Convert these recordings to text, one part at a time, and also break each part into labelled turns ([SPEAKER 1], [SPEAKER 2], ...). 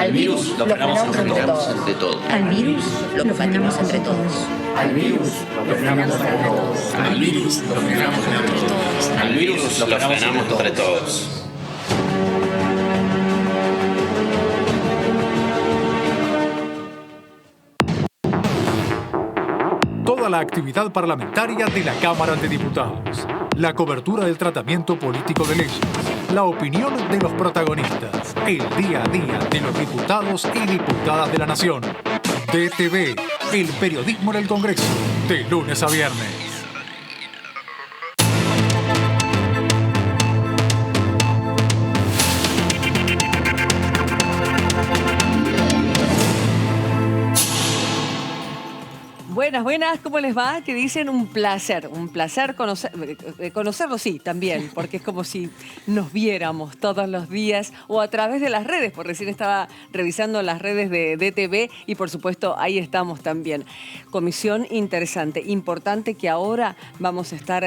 [SPEAKER 1] Al virus lo frenamos entre todos.
[SPEAKER 2] Al virus lo frenamos entre todos.
[SPEAKER 1] Al virus lo frenamos entre todos.
[SPEAKER 2] Al virus lo frenamos entre todos.
[SPEAKER 1] Al virus lo frenamos entre todos.
[SPEAKER 3] Toda la actividad parlamentaria de la Cámara de Diputados, la cobertura del tratamiento político de leyes, la opinión de los protagonistas, el día a día de los diputados y diputadas de la Nación. DTV, el periodismo en el Congreso, de lunes a viernes.
[SPEAKER 4] Buenas, ¿cómo les va? Que dicen un placer conocerlos, sí, también, porque es como si nos viéramos todos los días o a través de las redes, porque recién estaba revisando las redes de DTV y por supuesto ahí estamos también. Comisión interesante, importante, que ahora vamos a estar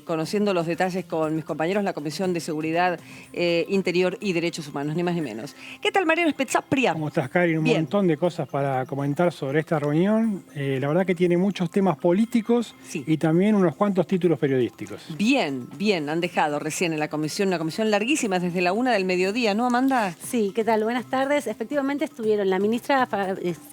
[SPEAKER 4] conociendo los detalles con mis compañeros de la Comisión de Seguridad Interior y Derechos Humanos, ni más ni menos. ¿Qué tal, Mariano Spezzapria?
[SPEAKER 5] ¿Cómo estás, Cari? Un montón de cosas para comentar sobre esta reunión. La verdad que tiene muchos temas políticos, sí, y también unos cuantos títulos periodísticos.
[SPEAKER 4] Bien, han dejado recién en la comisión, una comisión larguísima desde la 1 del mediodía, ¿no, Amanda?
[SPEAKER 6] Sí, ¿qué tal? Buenas tardes. Efectivamente estuvieron la ministra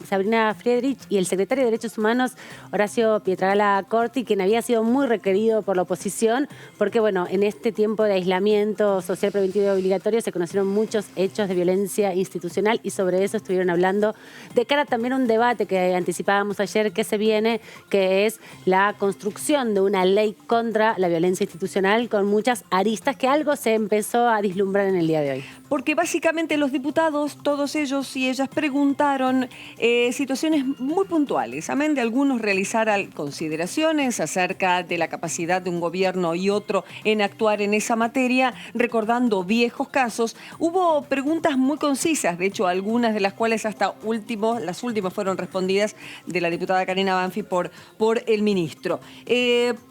[SPEAKER 6] Sabrina Friedrich y el secretario de Derechos Humanos, Horacio Pietragala Corti, quien había sido muy requerido por la oposición, porque bueno, en este tiempo de aislamiento social preventivo y obligatorio se conocieron muchos hechos de violencia institucional y sobre eso estuvieron hablando de cara también a un debate que anticipábamos ayer que se viene, que es la construcción de una ley contra la violencia institucional con muchas aristas que algo se empezó a vislumbrar en el día de hoy.
[SPEAKER 4] Porque básicamente los diputados, todos ellos y ellas preguntaron situaciones muy puntuales, amén de algunos realizar consideraciones acerca de la capacidad de un gobierno y otro en actuar en esa materia, recordando viejos casos. Hubo preguntas muy concisas, de hecho algunas de las cuales las últimas fueron respondidas de la diputada Karina Banfi por el ministro.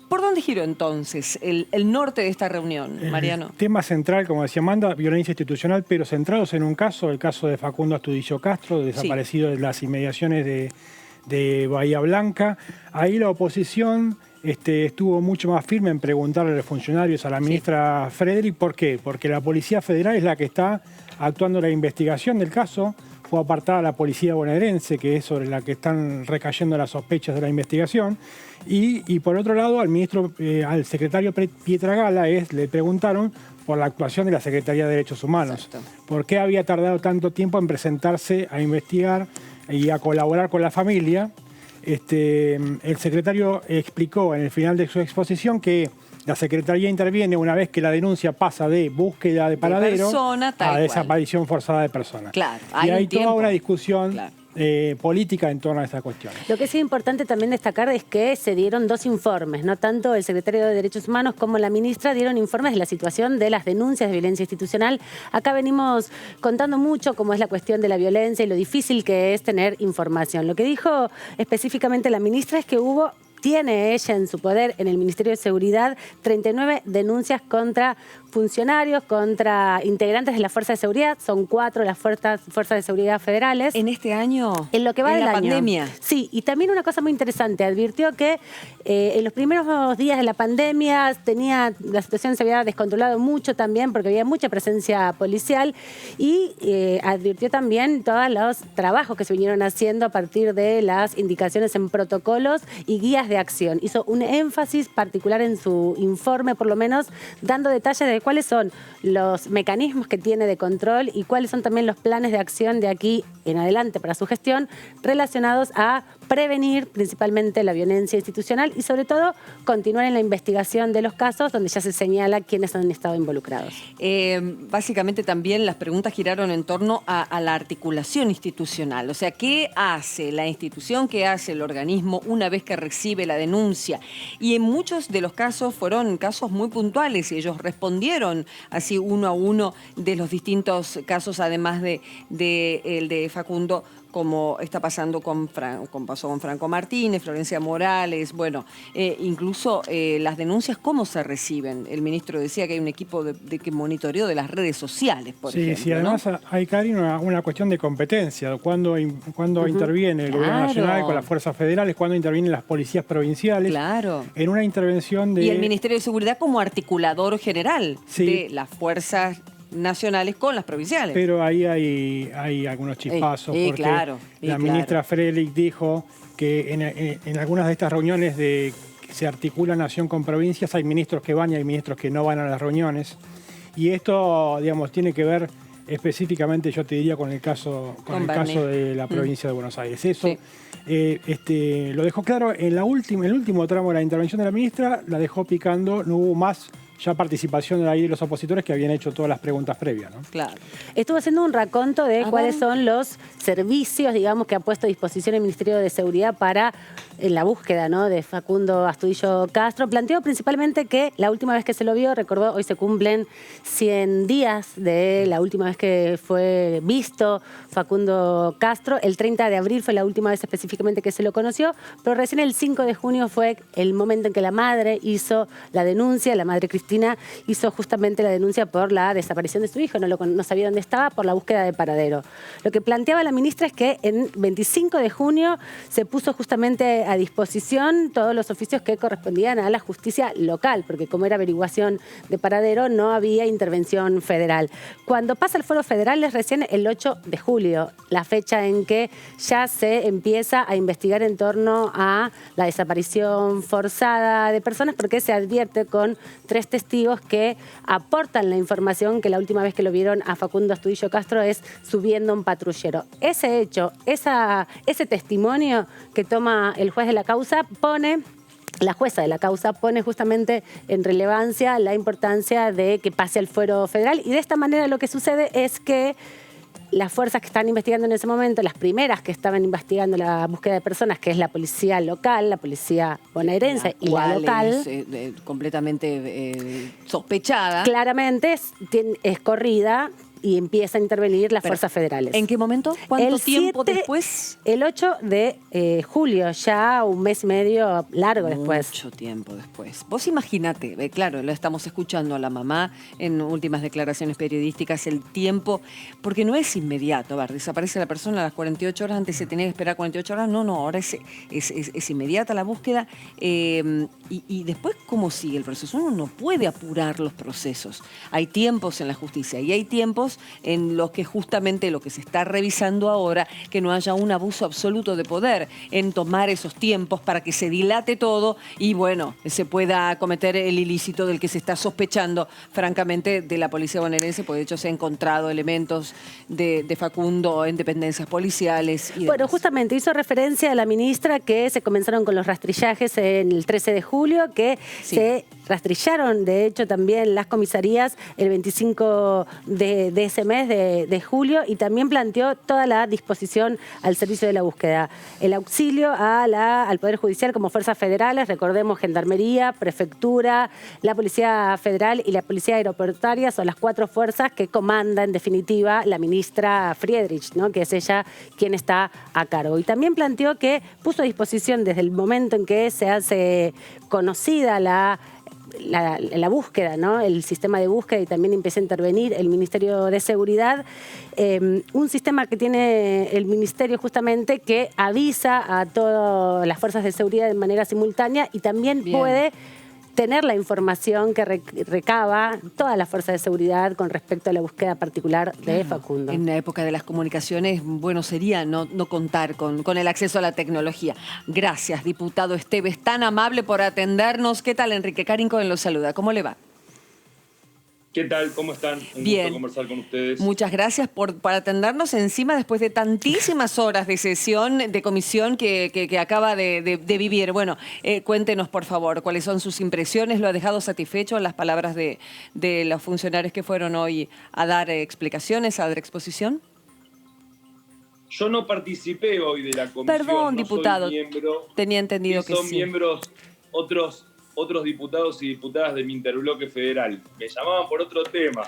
[SPEAKER 4] ¿Por dónde giró entonces el norte de esta reunión, Mariano?
[SPEAKER 5] El tema central, como decía Amanda, violencia institucional, pero centrados en un caso, el caso de Facundo Astudillo Castro, desaparecido de las inmediaciones de Bahía Blanca. Ahí la oposición estuvo mucho más firme en preguntarle a los funcionarios, a la ministra Friedrich. ¿Por qué? Porque la Policía Federal es la que está actuando la investigación del caso. Fue apartada la policía bonaerense, que es sobre la que están recayendo las sospechas de la investigación. Y por otro lado, al secretario Pietragala le preguntaron por la actuación de la Secretaría de Derechos Humanos. Exacto. ¿Por qué había tardado tanto tiempo en presentarse a investigar y a colaborar con la familia? El secretario explicó en el final de su exposición que la Secretaría interviene una vez que la denuncia pasa de búsqueda de paradero a desaparición forzada de personas.
[SPEAKER 4] Claro,
[SPEAKER 5] y hay toda una discusión política en torno a esta cuestión.
[SPEAKER 6] Lo que es importante también destacar es que se dieron dos informes, no tanto el secretario de Derechos Humanos como la ministra dieron informes de la situación de las denuncias de violencia institucional. Acá venimos contando mucho cómo es la cuestión de la violencia y lo difícil que es tener información. Lo que dijo específicamente la ministra es que tiene ella en su poder, en el Ministerio de Seguridad, 39 denuncias contra funcionarios, contra integrantes de la Fuerza de Seguridad. Son 4 las fuerzas de seguridad federales.
[SPEAKER 4] ¿En este año?
[SPEAKER 6] En lo que va del año.
[SPEAKER 4] Pandemia.
[SPEAKER 6] Sí, y también una cosa muy interesante. Advirtió que en los primeros días de la pandemia la situación se había descontrolado mucho también porque había mucha presencia policial y advirtió también todos los trabajos que se vinieron haciendo a partir de las indicaciones en protocolos y guías de acción. Hizo un énfasis particular en su informe, por lo menos, dando detalles de cuáles son los mecanismos que tiene de control y cuáles son también los planes de acción de aquí en adelante para su gestión relacionados a prevenir principalmente la violencia institucional y sobre todo continuar en la investigación de los casos donde ya se señala quiénes han estado involucrados.
[SPEAKER 4] Básicamente también las preguntas giraron en torno a la articulación institucional, o sea, ¿qué hace la institución, qué hace el organismo una vez que recibe la denuncia? Y en muchos de los casos fueron casos muy puntuales y ellos respondieron así uno a uno de los distintos casos, además el de Facundo como está pasando pasó con Franco Martínez, Florencia Morales, bueno, incluso las denuncias, ¿cómo se reciben? El ministro decía que hay un equipo que monitoreo de las redes sociales, por ejemplo.
[SPEAKER 5] Sí, además hay, Karin, una cuestión de competencia. Cuando interviene el gobierno nacional con las fuerzas federales, cuando intervienen las policías provinciales.
[SPEAKER 4] Claro.
[SPEAKER 5] En una intervención de...
[SPEAKER 4] Y el Ministerio de Seguridad como articulador general de las fuerzas nacionales con las provinciales.
[SPEAKER 5] Pero ahí hay algunos chispazos, porque la ministra Frelick dijo que en algunas de estas reuniones que se articula nación con provincias, hay ministros que van y hay ministros que no van a las reuniones. Y esto, digamos, tiene que ver específicamente, yo te diría, con el caso de la provincia de Buenos Aires. Eso lo dejó claro en el último tramo de la intervención de la ministra, la dejó picando, no hubo más ya participación de ahí de los opositores que habían hecho todas las preguntas previas, ¿no?
[SPEAKER 4] Claro.
[SPEAKER 6] Estuvo haciendo un raconto de cuáles son los servicios, digamos, que ha puesto a disposición el Ministerio de Seguridad para la búsqueda, ¿no?, de Facundo Astudillo Castro. Planteó principalmente que la última vez que se lo vio, recordó, hoy se cumplen 100 días de la última vez que fue visto Facundo Castro. El 30 de abril fue la última vez específicamente que se lo conoció, pero recién el 5 de junio fue el momento en que la madre hizo la denuncia, la madre Cristina hizo justamente la denuncia por la desaparición de su hijo, no sabía dónde estaba, por la búsqueda de paradero. Lo que planteaba la ministra es que en 25 de junio se puso justamente a disposición todos los oficios que correspondían a la justicia local, porque como era averiguación de paradero no había intervención federal. Cuando pasa el foro federal es recién el 8 de julio, la fecha en que ya se empieza a investigar en torno a la desaparición forzada de personas, porque se advierte con 3 testigos que aportan la información que la última vez que lo vieron a Facundo Astudillo Castro es subiendo un patrullero. Ese hecho, ese testimonio que toma el juez de la causa la jueza de la causa pone justamente en relevancia la importancia de que pase al fuero federal, y de esta manera lo que sucede es que las fuerzas que están investigando en ese momento, las primeras que estaban investigando la búsqueda de personas, que es la policía local, la policía bonaerense y la local,
[SPEAKER 4] completamente sospechada.
[SPEAKER 6] Claramente es corrida y empieza a intervenir las fuerzas federales.
[SPEAKER 4] ¿En qué momento? ¿Cuánto tiempo después?
[SPEAKER 6] El 8 de julio, ya un mes y medio largo después.
[SPEAKER 4] Mucho tiempo después. Vos imaginate, claro, lo estamos escuchando a la mamá en últimas declaraciones periodísticas, el tiempo, porque no es inmediato. A ver, desaparece la persona a las 48 horas, antes se tenía que esperar 48 horas, no, ahora es inmediata la búsqueda. Y después, ¿cómo sigue el proceso? Uno no puede apurar los procesos. Hay tiempos en la justicia y hay tiempos en los que justamente lo que se está revisando ahora, que no haya un abuso absoluto de poder en tomar esos tiempos para que se dilate todo y, bueno, se pueda cometer el ilícito del que se está sospechando, francamente, de la policía bonaerense, porque de hecho se han encontrado elementos de Facundo en dependencias policiales. Y
[SPEAKER 6] bueno, justamente hizo referencia a la ministra que se comenzaron con los rastrillajes en el 13 de julio, que se rastrillaron, de hecho, también las comisarías el 25 de ese mes de julio, y también planteó toda la disposición al servicio de la búsqueda. El auxilio al Poder Judicial como fuerzas federales, recordemos, Gendarmería, Prefectura, la Policía Federal y la Policía Aeroportuaria son las 4 fuerzas que comanda, en definitiva, la ministra Friedrich, ¿no?, que es ella quien está a cargo. Y también planteó que puso a disposición desde el momento en que se hace conocida la búsqueda, ¿no?, el sistema de búsqueda, y también empieza a intervenir el Ministerio de Seguridad, un sistema que tiene el Ministerio justamente que avisa a todas las fuerzas de seguridad de manera simultánea, y también puede tener la información que recaba todas las fuerzas de seguridad con respecto a la búsqueda particular de Facundo.
[SPEAKER 4] En la época de las comunicaciones, bueno, sería no contar con el acceso a la tecnología. Gracias, diputado Esteves, tan amable por atendernos. ¿Qué tal, Enrique Carinco lo saluda? ¿Cómo le va?
[SPEAKER 7] ¿Qué tal? ¿Cómo están? Un
[SPEAKER 4] Bien.
[SPEAKER 7] gusto conversar con ustedes.
[SPEAKER 4] Muchas gracias por atendernos encima después de tantísimas horas de sesión, de comisión que acaba de vivir. Bueno, cuéntenos, por favor, cuáles son sus impresiones. ¿Lo ha dejado satisfecho las palabras de los funcionarios que fueron hoy a dar explicaciones, a dar exposición?
[SPEAKER 7] Yo no participé hoy de la comisión.
[SPEAKER 4] Perdón,
[SPEAKER 7] no
[SPEAKER 4] diputado.
[SPEAKER 7] Soy miembro.
[SPEAKER 4] Tenía entendido que sí.
[SPEAKER 7] Son miembros otros diputados y diputadas de mi interbloque federal. Me llamaban por otro tema.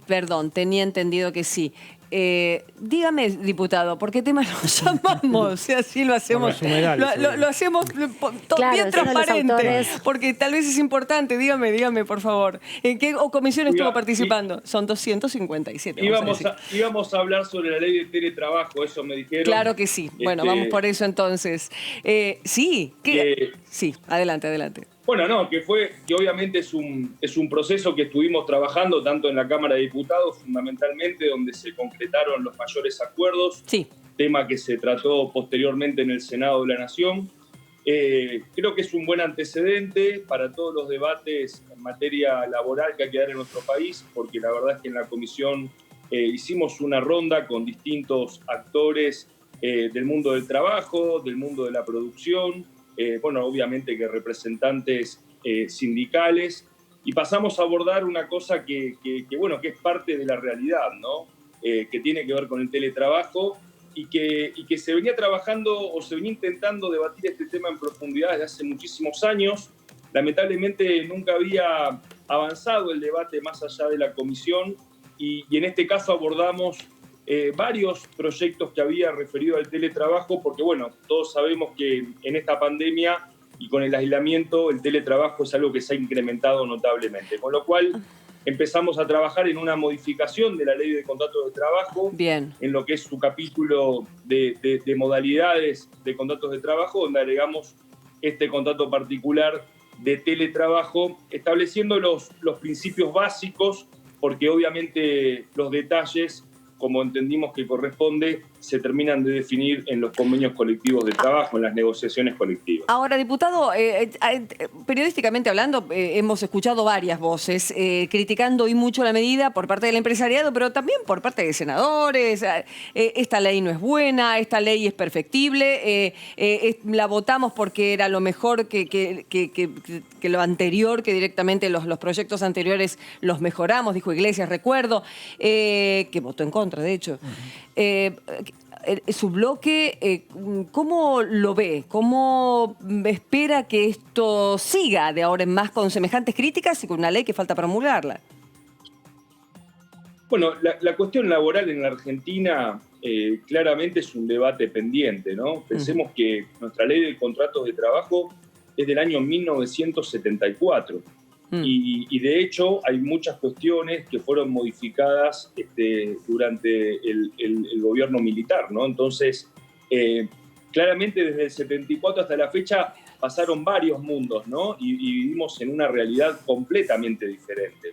[SPEAKER 4] Perdón, tenía entendido que sí. dígame, diputado, ¿por qué tema nos llamamos? Así lo hacemos. Lo hacemos bien transparente. Porque tal vez es importante. Dígame, por favor. ¿En qué comisión estuvo participando? Son 257.
[SPEAKER 7] Íbamos a hablar sobre la ley de teletrabajo, eso me dijeron.
[SPEAKER 4] Claro que sí. Bueno, vamos por eso entonces. Sí, adelante.
[SPEAKER 7] Bueno, no, que obviamente es un proceso que estuvimos trabajando tanto en la Cámara de Diputados, fundamentalmente, donde se concretaron los mayores acuerdos,
[SPEAKER 4] sí.
[SPEAKER 7] Tema que se trató posteriormente en el Senado de la Nación. Creo que es un buen antecedente para todos los debates en materia laboral que hay que dar en nuestro país, porque la verdad es que en la comisión hicimos una ronda con distintos actores del mundo del trabajo, del mundo de la producción, obviamente que representantes sindicales, y pasamos a abordar una cosa que es parte de la realidad, ¿no? Que tiene que ver con el teletrabajo y que se venía trabajando o se venía intentando debatir este tema en profundidad desde hace muchísimos años. Lamentablemente nunca había avanzado el debate más allá de la comisión y en este caso abordamos varios proyectos que había referido al teletrabajo, porque todos sabemos que en esta pandemia y con el aislamiento el teletrabajo es algo que se ha incrementado notablemente, con lo cual empezamos a trabajar en una modificación de la ley de contratos de trabajo.
[SPEAKER 4] Bien.
[SPEAKER 7] En lo que es su capítulo de modalidades de contratos de trabajo, donde agregamos este contrato particular de teletrabajo, estableciendo los principios básicos, porque obviamente los detalles, como entendimos que corresponde, se terminan de definir en los convenios colectivos de trabajo, en las negociaciones colectivas.
[SPEAKER 4] Ahora, diputado, periodísticamente hablando, hemos escuchado varias voces criticando y mucho la medida por parte del empresariado, pero también por parte de senadores. Esta ley no es buena, esta ley es perfectible, la votamos porque era lo mejor que lo anterior, que directamente los proyectos anteriores los mejoramos, dijo Iglesias, recuerdo, que votó en contra, de hecho. Su bloque, ¿cómo lo ve? ¿Cómo espera que esto siga de ahora en más con semejantes críticas y con una ley que falta promulgarla?
[SPEAKER 7] Bueno, la cuestión laboral en la Argentina claramente es un debate pendiente, ¿no? Pensemos que nuestra ley de contratos de trabajo es del año 1974. Y de hecho hay muchas cuestiones que fueron modificadas durante el gobierno militar, ¿no? Entonces, claramente desde el 74 hasta la fecha pasaron varios mundos, ¿no? Y vivimos en una realidad completamente diferente.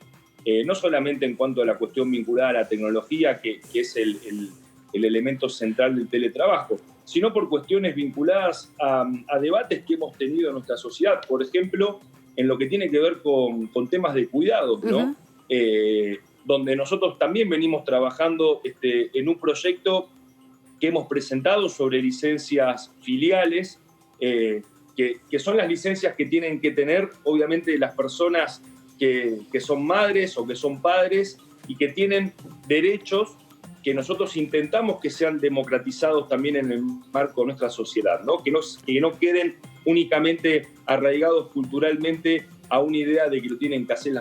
[SPEAKER 7] No solamente en cuanto a la cuestión vinculada a la tecnología, que es el elemento central del teletrabajo, sino por cuestiones vinculadas a debates que hemos tenido en nuestra sociedad. Por ejemplo, en lo que tiene que ver con temas de cuidados, ¿no? Donde nosotros también venimos trabajando en un proyecto que hemos presentado sobre licencias filiales, que son las licencias que tienen que tener, obviamente, las personas que son madres o que son padres y que tienen derechos que nosotros intentamos que sean democratizados también en el marco de nuestra sociedad, ¿no? Que no queden únicamente arraigados culturalmente a una idea de que lo tienen que hacer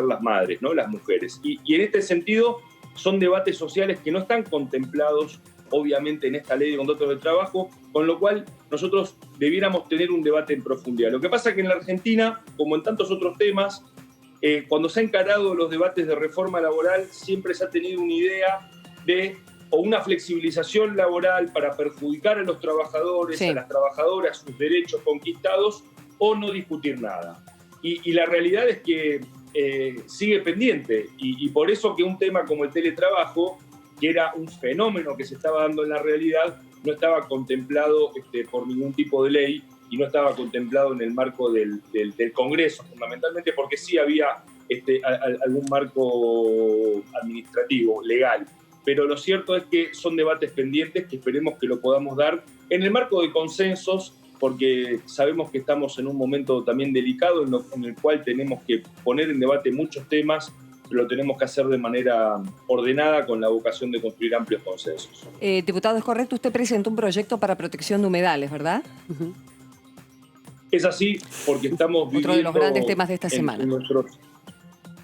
[SPEAKER 7] las madres, ¿no? Las mujeres. Y en este sentido son debates sociales que no están contemplados obviamente en esta ley de contratos de trabajo, con lo cual nosotros debiéramos tener un debate en profundidad. Lo que pasa es que en la Argentina, como en tantos otros temas, cuando se han encarado los debates de reforma laboral, siempre se ha tenido una idea de o una flexibilización laboral para perjudicar a los trabajadores, sí, a las trabajadoras, sus derechos conquistados, o no discutir nada. Y la realidad es que sigue pendiente, y por eso que un tema como el teletrabajo, que era un fenómeno que se estaba dando en la realidad, no estaba contemplado por ningún tipo de ley, y no estaba contemplado en el marco del Congreso, fundamentalmente porque sí había algún marco administrativo, legal. Pero lo cierto es que son debates pendientes que esperemos que lo podamos dar en el marco de consensos, porque sabemos que estamos en un momento también delicado en el cual tenemos que poner en debate muchos temas, pero lo tenemos que hacer de manera ordenada con la vocación de construir amplios consensos.
[SPEAKER 4] Diputado, es correcto, usted presentó un proyecto para protección de humedales, ¿verdad? Uh-huh.
[SPEAKER 7] Es así porque estamos viviendo...
[SPEAKER 4] Otro de los grandes temas de esta semana.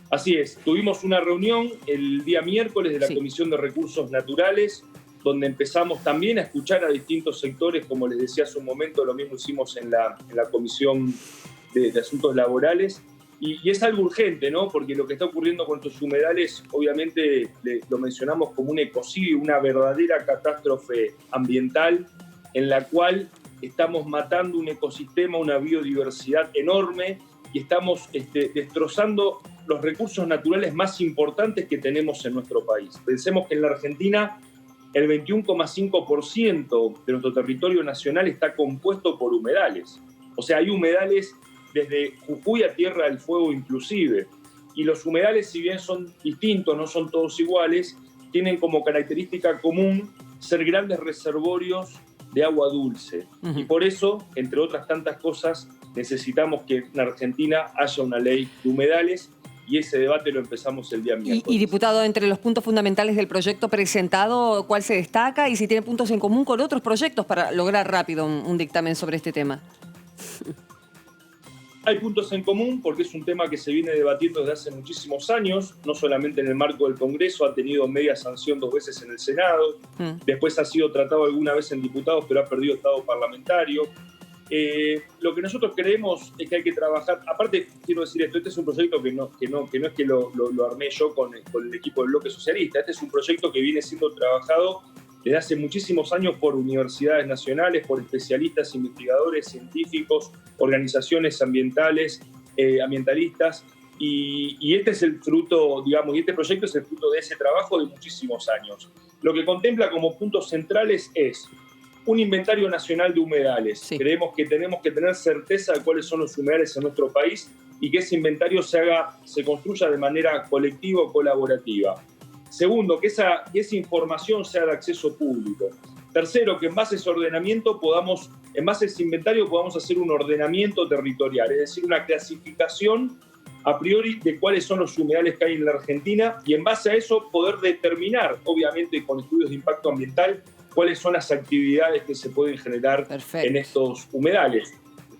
[SPEAKER 7] Así es, tuvimos una reunión el día miércoles de la Comisión de Recursos Naturales, donde empezamos también a escuchar a distintos sectores, como les decía hace un momento, lo mismo hicimos en la Comisión de Asuntos Laborales, y es algo urgente, ¿no? Porque lo que está ocurriendo con estos humedales, obviamente lo mencionamos como un ecocidio, una verdadera catástrofe ambiental, en la cual estamos matando un ecosistema, una biodiversidad enorme, y estamos destrozando los recursos naturales más importantes que tenemos en nuestro país. Pensemos que en la Argentina el 21,5% de nuestro territorio nacional está compuesto por humedales. O sea, hay humedales desde Jujuy a Tierra del Fuego inclusive. Y los humedales, si bien son distintos, no son todos iguales, tienen como característica común ser grandes reservorios de agua dulce. Y por eso, entre otras tantas cosas, necesitamos que en Argentina haya una ley de humedales, y ese debate lo empezamos el día miércoles.
[SPEAKER 4] Y diputado, entre los puntos fundamentales del proyecto presentado, ¿cuál se destaca y si tiene puntos en común con otros proyectos para lograr rápido un dictamen sobre este tema?
[SPEAKER 7] Hay puntos en común porque es un tema que se viene debatiendo desde hace muchísimos años, no solamente en el marco del Congreso, ha tenido media sanción 2 veces en el Senado, después ha sido tratado alguna vez en diputados, pero ha perdido estado parlamentario. Lo que nosotros creemos es que hay que trabajar, aparte quiero decir esto, este es un proyecto que no es que lo armé yo con el equipo del Bloque Socialista, este es un proyecto que viene siendo trabajado desde hace muchísimos años por universidades nacionales, por especialistas, investigadores, científicos, organizaciones ambientales, ambientalistas, y este es el fruto, digamos, y este proyecto es el fruto de ese trabajo de muchísimos años. Lo que contempla como puntos centrales es un inventario nacional de humedales. Creemos que tenemos que tener certeza de cuáles son los humedales en nuestro país y que ese inventario se construya de manera colectiva o colaborativa. Segundo, que esa información sea de acceso público. Tercero, que en base a ese ordenamiento en base a ese inventario podamos hacer un ordenamiento territorial, es decir, una clasificación a priori de cuáles son los humedales que hay en la Argentina y en base a eso poder determinar, obviamente con estudios de impacto ambiental, cuáles son las actividades que se pueden generar en estos humedales.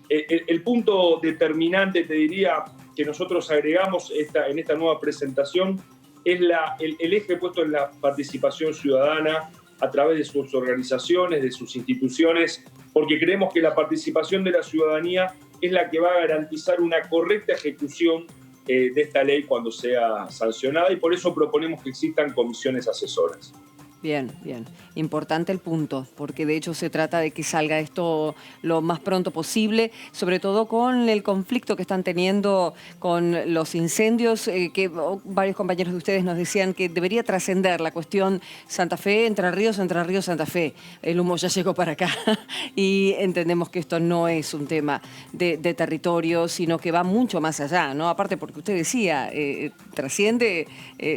[SPEAKER 7] El punto determinante, te diría, que nosotros agregamos en esta nueva presentación es el eje puesto en la participación ciudadana a través de sus organizaciones, de sus instituciones, porque creemos que la participación de la ciudadanía es la que va a garantizar una correcta ejecución de esta ley cuando sea sancionada, y por eso proponemos que existan comisiones asesoras.
[SPEAKER 4] Bien, bien. Importante el punto, porque de hecho se trata de que salga esto lo más pronto posible, sobre todo con el conflicto que están teniendo con los incendios, que varios compañeros de ustedes nos decían que debería trascender la cuestión Santa Fe, Entre Ríos, Santa Fe. El humo ya llegó para acá y entendemos que esto no es un tema de territorio, sino que va mucho más allá, ¿no? Aparte porque usted decía, trasciende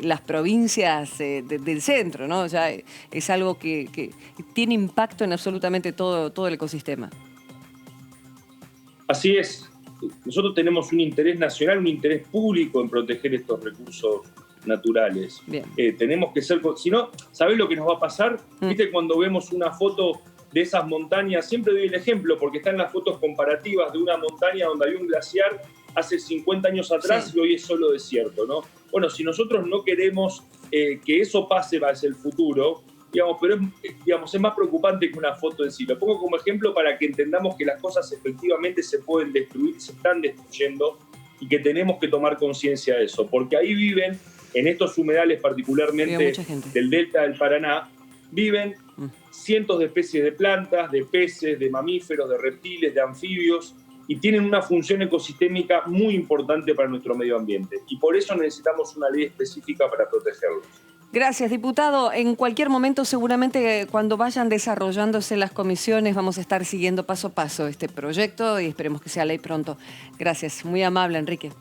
[SPEAKER 4] las provincias del centro, ¿no? Ya es algo que tiene impacto en absolutamente todo el ecosistema.
[SPEAKER 7] Así es. Nosotros tenemos un interés nacional, un interés público en proteger estos recursos naturales. Tenemos que ser... Si no, ¿sabés lo que nos va a pasar? ¿Viste cuando vemos una foto de esas montañas? Siempre doy el ejemplo porque están las fotos comparativas de una montaña donde había un glaciar hace 50 años atrás y hoy es solo desierto, ¿no? Bueno, si nosotros no queremos que eso pase hacia el futuro, digamos, pero es más preocupante que una foto en sí. Lo pongo como ejemplo para que entendamos que las cosas efectivamente se pueden destruir, se están destruyendo y que tenemos que tomar conciencia de eso, porque ahí viven, en estos humedales particularmente del delta del Paraná, viven cientos de especies de plantas, de peces, de mamíferos, de reptiles, de anfibios, y tienen una función ecosistémica muy importante para nuestro medio ambiente. Y por eso necesitamos una ley específica para protegerlos.
[SPEAKER 4] Gracias, diputado. En cualquier momento, seguramente cuando vayan desarrollándose las comisiones, vamos a estar siguiendo paso a paso este proyecto y esperemos que sea ley pronto. Gracias. Muy amable, Enrique.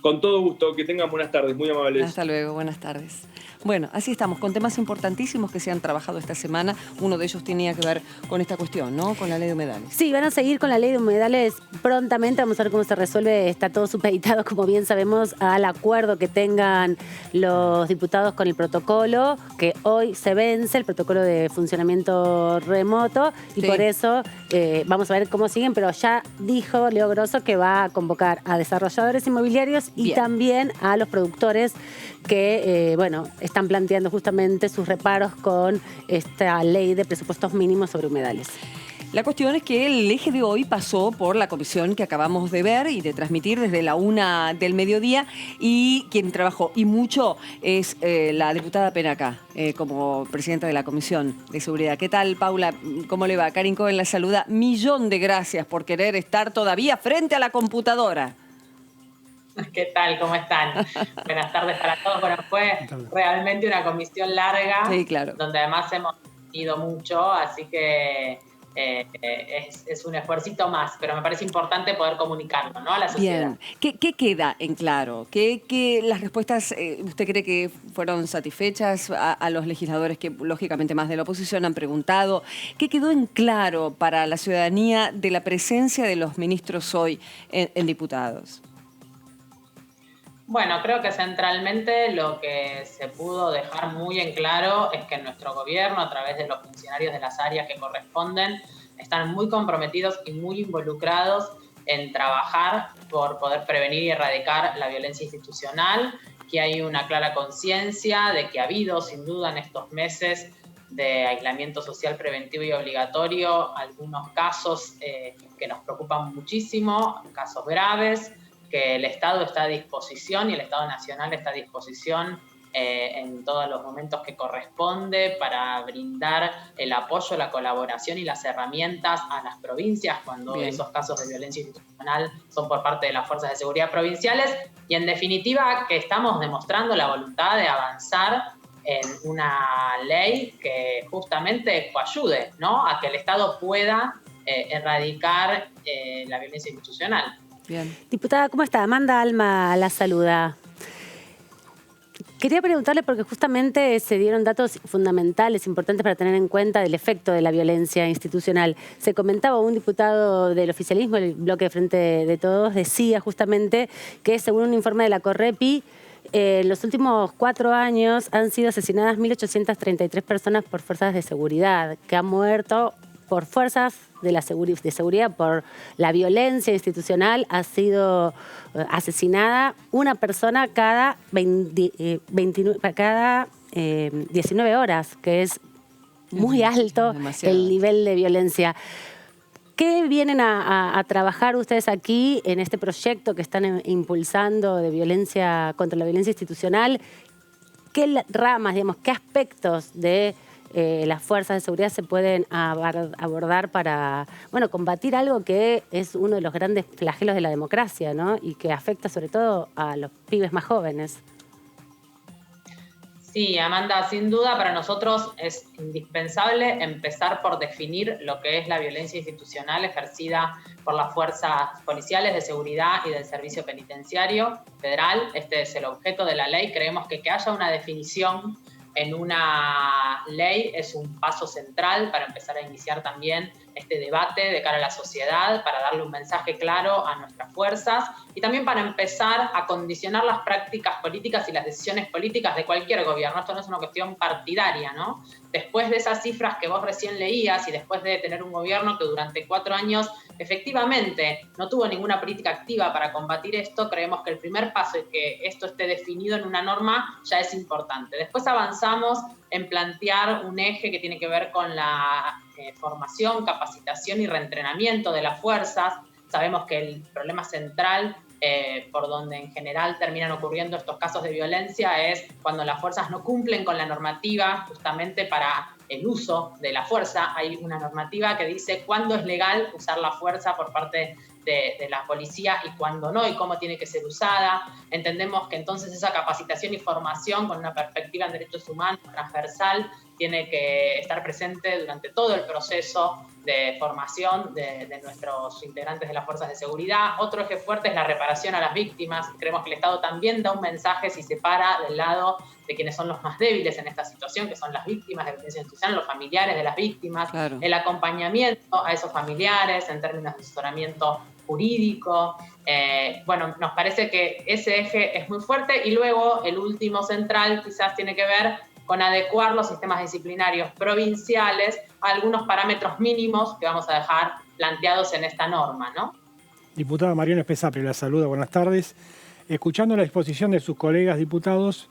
[SPEAKER 7] Con todo gusto. Que tengan buenas tardes. Muy amables.
[SPEAKER 4] Hasta luego. Buenas tardes. Bueno, así estamos, con temas importantísimos que se han trabajado esta semana. Uno de ellos tenía que ver con esta cuestión, ¿no? Con la ley de humedales.
[SPEAKER 6] Sí, van a seguir con la ley de humedales prontamente. Vamos a ver cómo se resuelve. Está todo supeditado, como bien sabemos, al acuerdo que tengan los diputados con el protocolo, que hoy se vence, el protocolo de funcionamiento remoto. Y
[SPEAKER 4] Sí.
[SPEAKER 6] por eso vamos a ver cómo siguen. Pero ya dijo Leo Grosso que va a convocar a desarrolladores inmobiliarios y
[SPEAKER 4] Bien.
[SPEAKER 6] también a los productores que, están planteando justamente sus reparos con esta ley de presupuestos mínimos sobre humedales.
[SPEAKER 4] La cuestión es que el eje de hoy pasó por la comisión que acabamos de ver y de transmitir desde la 1 del mediodía, y quien trabajó y mucho es la diputada Penacá, como presidenta de la Comisión de Seguridad. ¿Qué tal, Paula? ¿Cómo le va? Karin Cohen la saluda. Millón de gracias por querer estar todavía frente a la computadora.
[SPEAKER 8] ¿Qué tal? ¿Cómo están? Buenas tardes para todos. Bueno, fue realmente una comisión larga,
[SPEAKER 4] Sí, claro.
[SPEAKER 8] donde además hemos ido mucho, así que es un esfuercito más, pero me parece importante poder comunicarlo, ¿no?, a la sociedad.
[SPEAKER 4] Bien. ¿Qué queda en claro? ¿Qué las respuestas, usted cree que fueron satisfechas a los legisladores que, lógicamente, más de la oposición han preguntado? ¿Qué quedó en claro para la ciudadanía de la presencia de los ministros hoy en diputados?
[SPEAKER 8] Bueno, creo que centralmente lo que se pudo dejar muy en claro es que nuestro gobierno, a través de los funcionarios de las áreas que corresponden, están muy comprometidos y muy involucrados en trabajar por poder prevenir y erradicar la violencia institucional, que hay una clara conciencia de que ha habido, sin duda, en estos meses de aislamiento social preventivo y obligatorio, algunos casos que nos preocupan muchísimo, casos graves, que el Estado está a disposición y el Estado Nacional está a disposición en todos los momentos que corresponde para brindar el apoyo, la colaboración y las herramientas a las provincias cuando
[SPEAKER 4] Bien.
[SPEAKER 8] esos casos de violencia institucional son por parte de las fuerzas de seguridad provinciales. Y en definitiva que estamos demostrando la voluntad de avanzar en una ley que justamente coayude, ¿no?, a que el Estado pueda erradicar la violencia institucional.
[SPEAKER 4] Bien.
[SPEAKER 6] Diputada, ¿cómo está? Amanda Alma la saluda. Quería preguntarle porque justamente se dieron datos fundamentales, importantes para tener en cuenta del efecto de la violencia institucional. Se comentaba, un diputado del oficialismo, el bloque de Frente de Todos, decía justamente que según un informe de la Correpi, en los últimos 4 años han sido asesinadas 1.833 personas por fuerzas de seguridad, que han muerto por fuerzas de seguridad, por la violencia institucional. Ha sido asesinada una persona cada 19 horas, que es muy alto
[SPEAKER 4] Demasiado.
[SPEAKER 6] el nivel de violencia. ¿Qué vienen a trabajar ustedes aquí en este proyecto que están impulsando de violencia contra la violencia institucional? ¿Qué ramas, digamos, qué aspectos de las fuerzas de seguridad se pueden abordar para, combatir algo que es uno de los grandes flagelos de la democracia, ¿no?, y que afecta sobre todo a los pibes más jóvenes?
[SPEAKER 8] Sí, Amanda, sin duda para nosotros es indispensable empezar por definir lo que es la violencia institucional ejercida por las fuerzas policiales de seguridad y del Servicio Penitenciario Federal. Este es el objeto de la ley. Creemos que haya una definición en una ley es un paso central para empezar a iniciar también este debate de cara a la sociedad, para darle un mensaje claro a nuestras fuerzas y también para empezar a condicionar las prácticas políticas y las decisiones políticas de cualquier gobierno. Esto no es una cuestión partidaria, ¿no? Después de esas cifras que vos recién leías y después de tener un gobierno que durante 4 años efectivamente no tuvo ninguna política activa para combatir esto, creemos que el primer paso es que esto esté definido en una norma ya es importante. Después avanzamos en plantear un eje que tiene que ver con la formación, capacitación y reentrenamiento de las fuerzas. Sabemos que el problema central por donde en general terminan ocurriendo estos casos de violencia es cuando las fuerzas no cumplen con la normativa justamente para el uso de la fuerza. Hay una normativa que dice cuándo es legal usar la fuerza por parte de la policía y cuándo no, y cómo tiene que ser usada. Entendemos que entonces esa capacitación y formación con una perspectiva en derechos humanos transversal tiene que estar presente durante todo el proceso de formación de nuestros integrantes de las fuerzas de seguridad. Otro eje fuerte es la reparación a las víctimas. Creemos que el Estado también da un mensaje si se para del lado de de quienes son los más débiles en esta situación, que son las víctimas de violencia institucional, los familiares de las víctimas,
[SPEAKER 4] Claro.
[SPEAKER 8] el acompañamiento a esos familiares en términos de asesoramiento jurídico. Bueno, nos parece que ese eje es muy fuerte y luego el último central quizás tiene que ver con adecuar los sistemas disciplinarios provinciales a algunos parámetros mínimos que vamos a dejar planteados en esta norma, ¿no?
[SPEAKER 5] Diputada Mariana Espesapri, la saluda, buenas tardes. Escuchando la exposición de sus colegas diputados,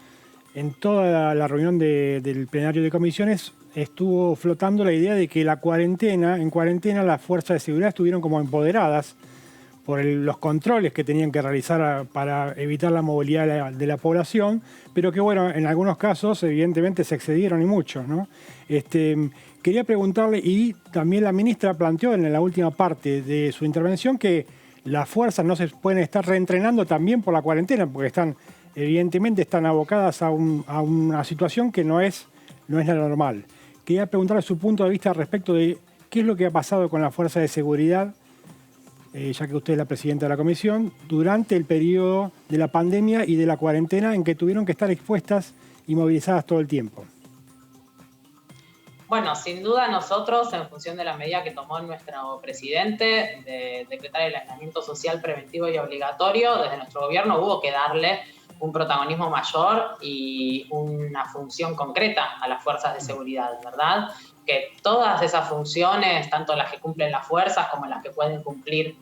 [SPEAKER 5] en toda la reunión del plenario de comisiones estuvo flotando la idea de que en cuarentena las fuerzas de seguridad estuvieron como empoderadas por los controles que tenían que realizar para evitar la movilidad de la población, pero que bueno, en algunos casos evidentemente se excedieron y mucho, ¿no? Quería preguntarle, y también la ministra planteó en la última parte de su intervención que las fuerzas no se pueden estar reentrenando también por la cuarentena, porque evidentemente están abocadas a una situación que no es la normal. Quería preguntarle su punto de vista respecto de qué es lo que ha pasado con las fuerzas de seguridad, ya que usted es la presidenta de la comisión, durante el periodo de la pandemia y de la cuarentena en que tuvieron que estar expuestas y movilizadas todo el tiempo.
[SPEAKER 8] Bueno, sin duda nosotros, en función de la medida que tomó nuestro presidente de decretar el aislamiento social preventivo y obligatorio, desde nuestro gobierno hubo que darle un protagonismo mayor y una función concreta a las fuerzas de seguridad, ¿verdad? Que todas esas funciones, tanto las que cumplen las fuerzas como las que pueden cumplir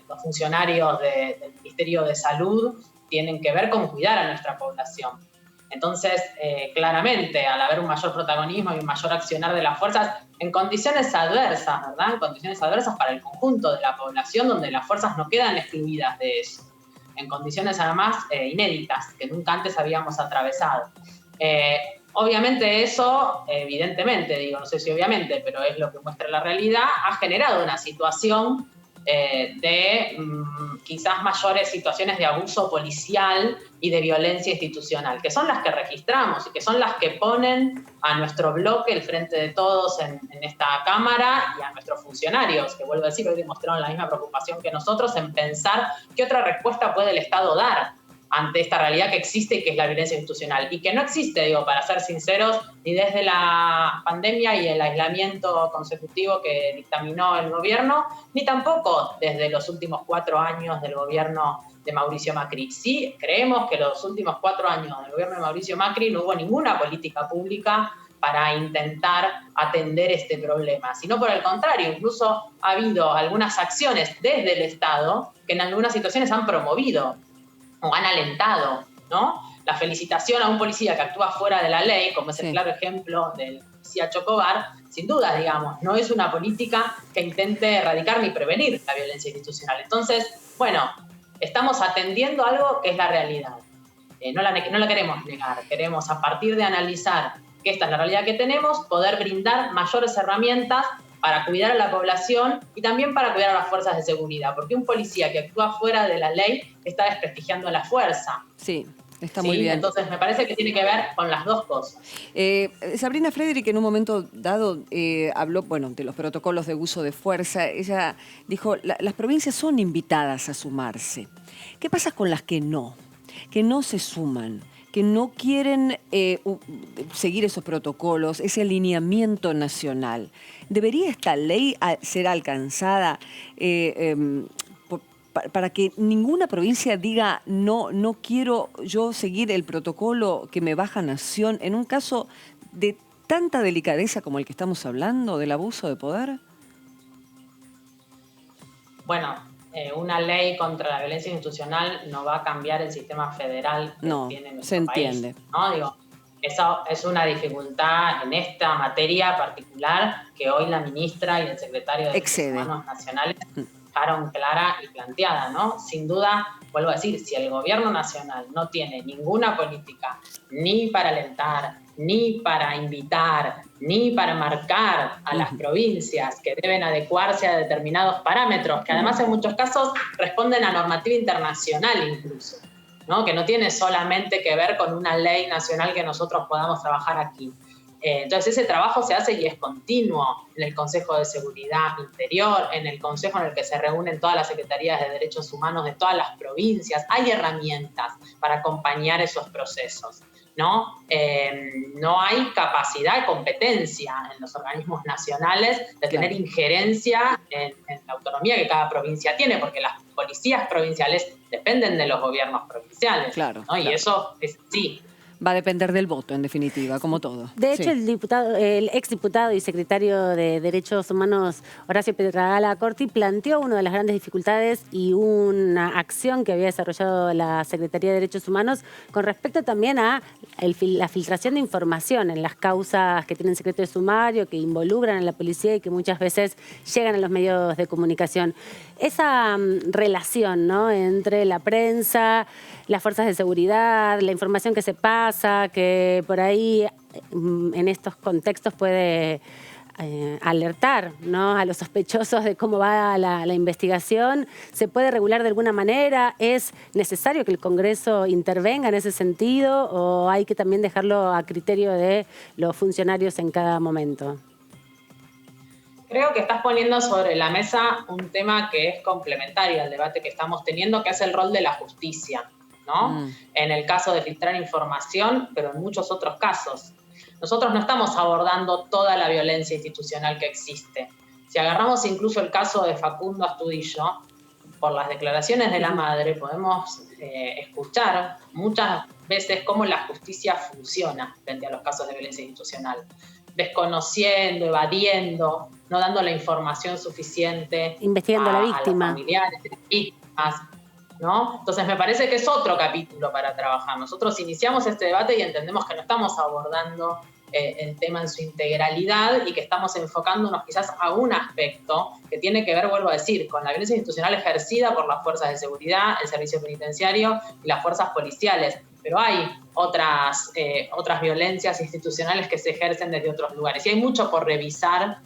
[SPEAKER 8] los funcionarios del Ministerio de Salud, tienen que ver con cuidar a nuestra población. Entonces, claramente, al haber un mayor protagonismo y un mayor accionar de las fuerzas, en condiciones adversas, ¿verdad? En condiciones adversas para el conjunto de la población, donde las fuerzas no quedan excluidas de eso. En condiciones, además, inéditas, que nunca antes habíamos atravesado. Obviamente eso, evidentemente, no sé si obviamente, pero es lo que muestra la realidad, ha generado una situación de quizás mayores situaciones de abuso policial y de violencia institucional, que son las que registramos y que son las que ponen a nuestro bloque, el Frente de Todos en esta Cámara, y a nuestros funcionarios, que vuelvo a decir, hoy demostraron la misma preocupación que nosotros en pensar qué otra respuesta puede el Estado dar ante esta realidad que existe y que es la violencia institucional. Y que no existe, para ser sinceros, ni desde la pandemia y el aislamiento consecutivo que dictaminó el gobierno, ni tampoco desde los últimos 4 años del gobierno de Mauricio Macri. Sí, creemos que los últimos 4 años del gobierno de Mauricio Macri no hubo ninguna política pública para intentar atender este problema, sino por el contrario, incluso ha habido algunas acciones desde el Estado que en algunas situaciones han promovido o han alentado, ¿no? La felicitación a un policía que actúa fuera de la ley, como es el claro ejemplo del policía Chocobar, sin duda, no es una política que intente erradicar ni prevenir la violencia institucional. Entonces, bueno, estamos atendiendo algo que es la realidad. No la queremos negar, queremos, a partir de analizar que esta es la realidad que tenemos, poder brindar mayores herramientas para cuidar a la población y también para cuidar a las fuerzas de seguridad, porque un policía que actúa fuera de la ley está desprestigiando a la fuerza.
[SPEAKER 4] Sí, está muy bien.
[SPEAKER 8] Entonces me parece que tiene que ver con las dos cosas.
[SPEAKER 4] Sabrina Frederick en un momento dado habló, de los protocolos de uso de fuerza. Ella dijo, las provincias son invitadas a sumarse. ¿Qué pasa con las que no se suman? Que no quieren seguir esos protocolos, ese alineamiento nacional. ¿Debería esta ley ser alcanzada para que ninguna provincia diga no quiero yo seguir el protocolo que me baja Nación en un caso de tanta delicadeza como el que estamos hablando, del abuso de poder?
[SPEAKER 8] Bueno, una ley contra la violencia institucional no va a cambiar el sistema federal que tiene nuestro
[SPEAKER 4] se entiende.
[SPEAKER 8] país, ¿no? Eso es una dificultad en esta materia particular que hoy la ministra y el secretario de Derechos Humanos Nacionales dejaron clara y planteada, ¿no? Sin duda, vuelvo a decir, si el gobierno nacional no tiene ninguna política ni para alentar, ni para invitar, ni para marcar a las provincias que deben adecuarse a determinados parámetros, que además en muchos casos responden a normativa internacional incluso, ¿no? Que no tiene solamente que ver con una ley nacional que nosotros podamos trabajar aquí. Entonces ese trabajo se hace y es continuo en el Consejo de Seguridad Interior, en el consejo en el que se reúnen todas las secretarías de derechos humanos de todas las provincias. Hay herramientas para acompañar esos procesos. ¿no? No hay capacidad de competencia en los organismos nacionales de tener injerencia en la autonomía que cada provincia tiene, porque las policías provinciales dependen de los gobiernos provinciales, ¿no? Y eso es así.
[SPEAKER 4] Va a depender del voto, en definitiva, como todo.
[SPEAKER 6] De hecho, el exdiputado y secretario de Derechos Humanos, Horacio Piedragala Corti, planteó una de las grandes dificultades y una acción que había desarrollado la Secretaría de Derechos Humanos con respecto también a la filtración de información en las causas que tienen secreto de sumario, que involucran a la policía y que muchas veces llegan a los medios de comunicación. Esa relación, ¿no?, entre la prensa, las fuerzas de seguridad, la información que se pasa, que por ahí en estos contextos puede alertar, ¿no?, a los sospechosos de cómo va la investigación. ¿Se puede regular de alguna manera? ¿Es necesario que el Congreso intervenga en ese sentido o hay que también dejarlo a criterio de los funcionarios en cada momento?
[SPEAKER 8] Creo que estás poniendo sobre la mesa un tema que es complementario al debate que estamos teniendo, que es el rol de la justicia, ¿no? En el caso de filtrar información, pero en muchos otros casos. Nosotros no estamos abordando toda la violencia institucional que existe. Si agarramos incluso el caso de Facundo Astudillo, por las declaraciones de la madre podemos escuchar muchas veces cómo la justicia funciona frente a los casos de violencia institucional. Desconociendo, evadiendo, no dando la información suficiente
[SPEAKER 6] investigando a la víctima,
[SPEAKER 8] a los familiares de las víctimas, ¿no? Entonces me parece que es otro capítulo para trabajar. Nosotros iniciamos este debate y entendemos que no estamos abordando el tema en su integralidad y que estamos enfocándonos quizás a un aspecto que tiene que ver, vuelvo a decir, con la violencia institucional ejercida por las fuerzas de seguridad, el servicio penitenciario y las fuerzas policiales. Pero hay otras violencias institucionales que se ejercen desde otros lugares. Y hay mucho por revisar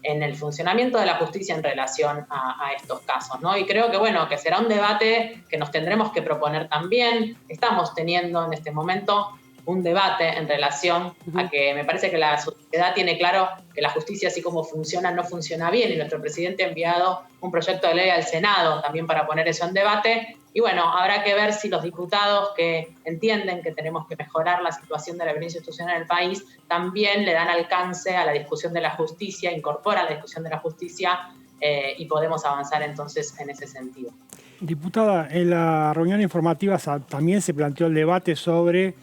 [SPEAKER 8] en el funcionamiento de la justicia en relación a estos casos, ¿no? Y creo que, bueno, que será un debate que nos tendremos que proponer también. Estamos teniendo en este momento un debate en relación a que me parece que la sociedad tiene claro que la justicia, así como funciona, no funciona bien. Y nuestro presidente ha enviado un proyecto de ley al Senado también para poner eso en debate. Y bueno, habrá que ver si los diputados que entienden que tenemos que mejorar la situación de la violencia institucional en el país también le dan alcance a la discusión de la justicia, incorporan la discusión de la justicia y podemos avanzar entonces en ese sentido.
[SPEAKER 5] Diputada, en la reunión informativa también se planteó el debate sobre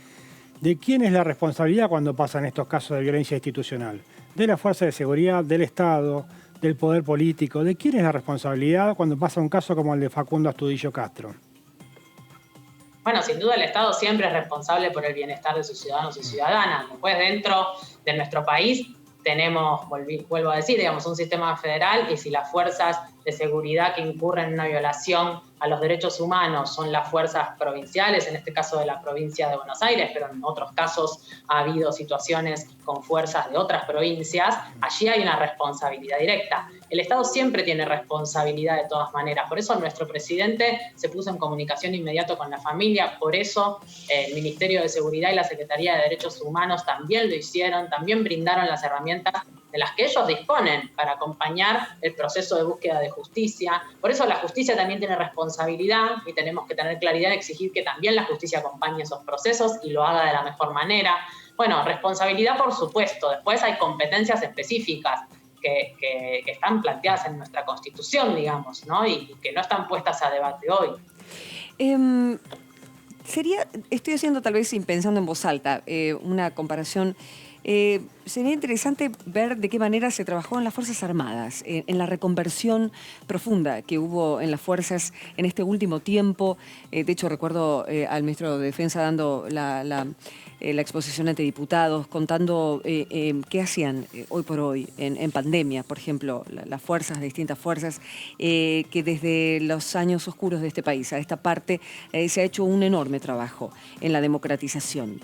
[SPEAKER 5] de quién es la responsabilidad cuando pasan estos casos de violencia institucional. De la fuerza de seguridad, del Estado, del poder político. ¿De quién es la responsabilidad cuando pasa un caso como el de Facundo Astudillo Castro?
[SPEAKER 8] Bueno, sin duda el Estado siempre es responsable por el bienestar de sus ciudadanos y ciudadanas. Después, dentro de nuestro país, tenemos, vuelvo a decir, digamos, un sistema federal, y si las fuerzas de seguridad que incurren en una violación a los derechos humanos son las fuerzas provinciales, en este caso de la provincia de Buenos Aires, pero en otros casos ha habido situaciones con fuerzas de otras provincias, allí hay una responsabilidad directa. El Estado siempre tiene responsabilidad de todas maneras, por eso nuestro presidente se puso en comunicación inmediato con la familia, por eso el Ministerio de Seguridad y la Secretaría de Derechos Humanos también lo hicieron, también brindaron las herramientas de las que ellos disponen para acompañar el proceso de búsqueda de justicia. Por eso la justicia también tiene responsabilidad y tenemos que tener claridad en exigir que también la justicia acompañe esos procesos y lo haga de la mejor manera. Bueno, responsabilidad por supuesto, después hay competencias específicas que están planteadas en nuestra Constitución, digamos, ¿no? Y que no están puestas a debate hoy.
[SPEAKER 4] Estoy haciendo tal vez, pensando en voz alta, una comparación. Sería interesante ver de qué manera se trabajó en las Fuerzas Armadas, en la reconversión profunda que hubo en las fuerzas en este último tiempo. De hecho, recuerdo al ministro de Defensa dando la exposición ante diputados, contando qué hacían hoy por hoy en pandemia, por ejemplo, las fuerzas, distintas fuerzas, que desde los años oscuros de este país a esta parte se ha hecho un enorme trabajo en la democratización.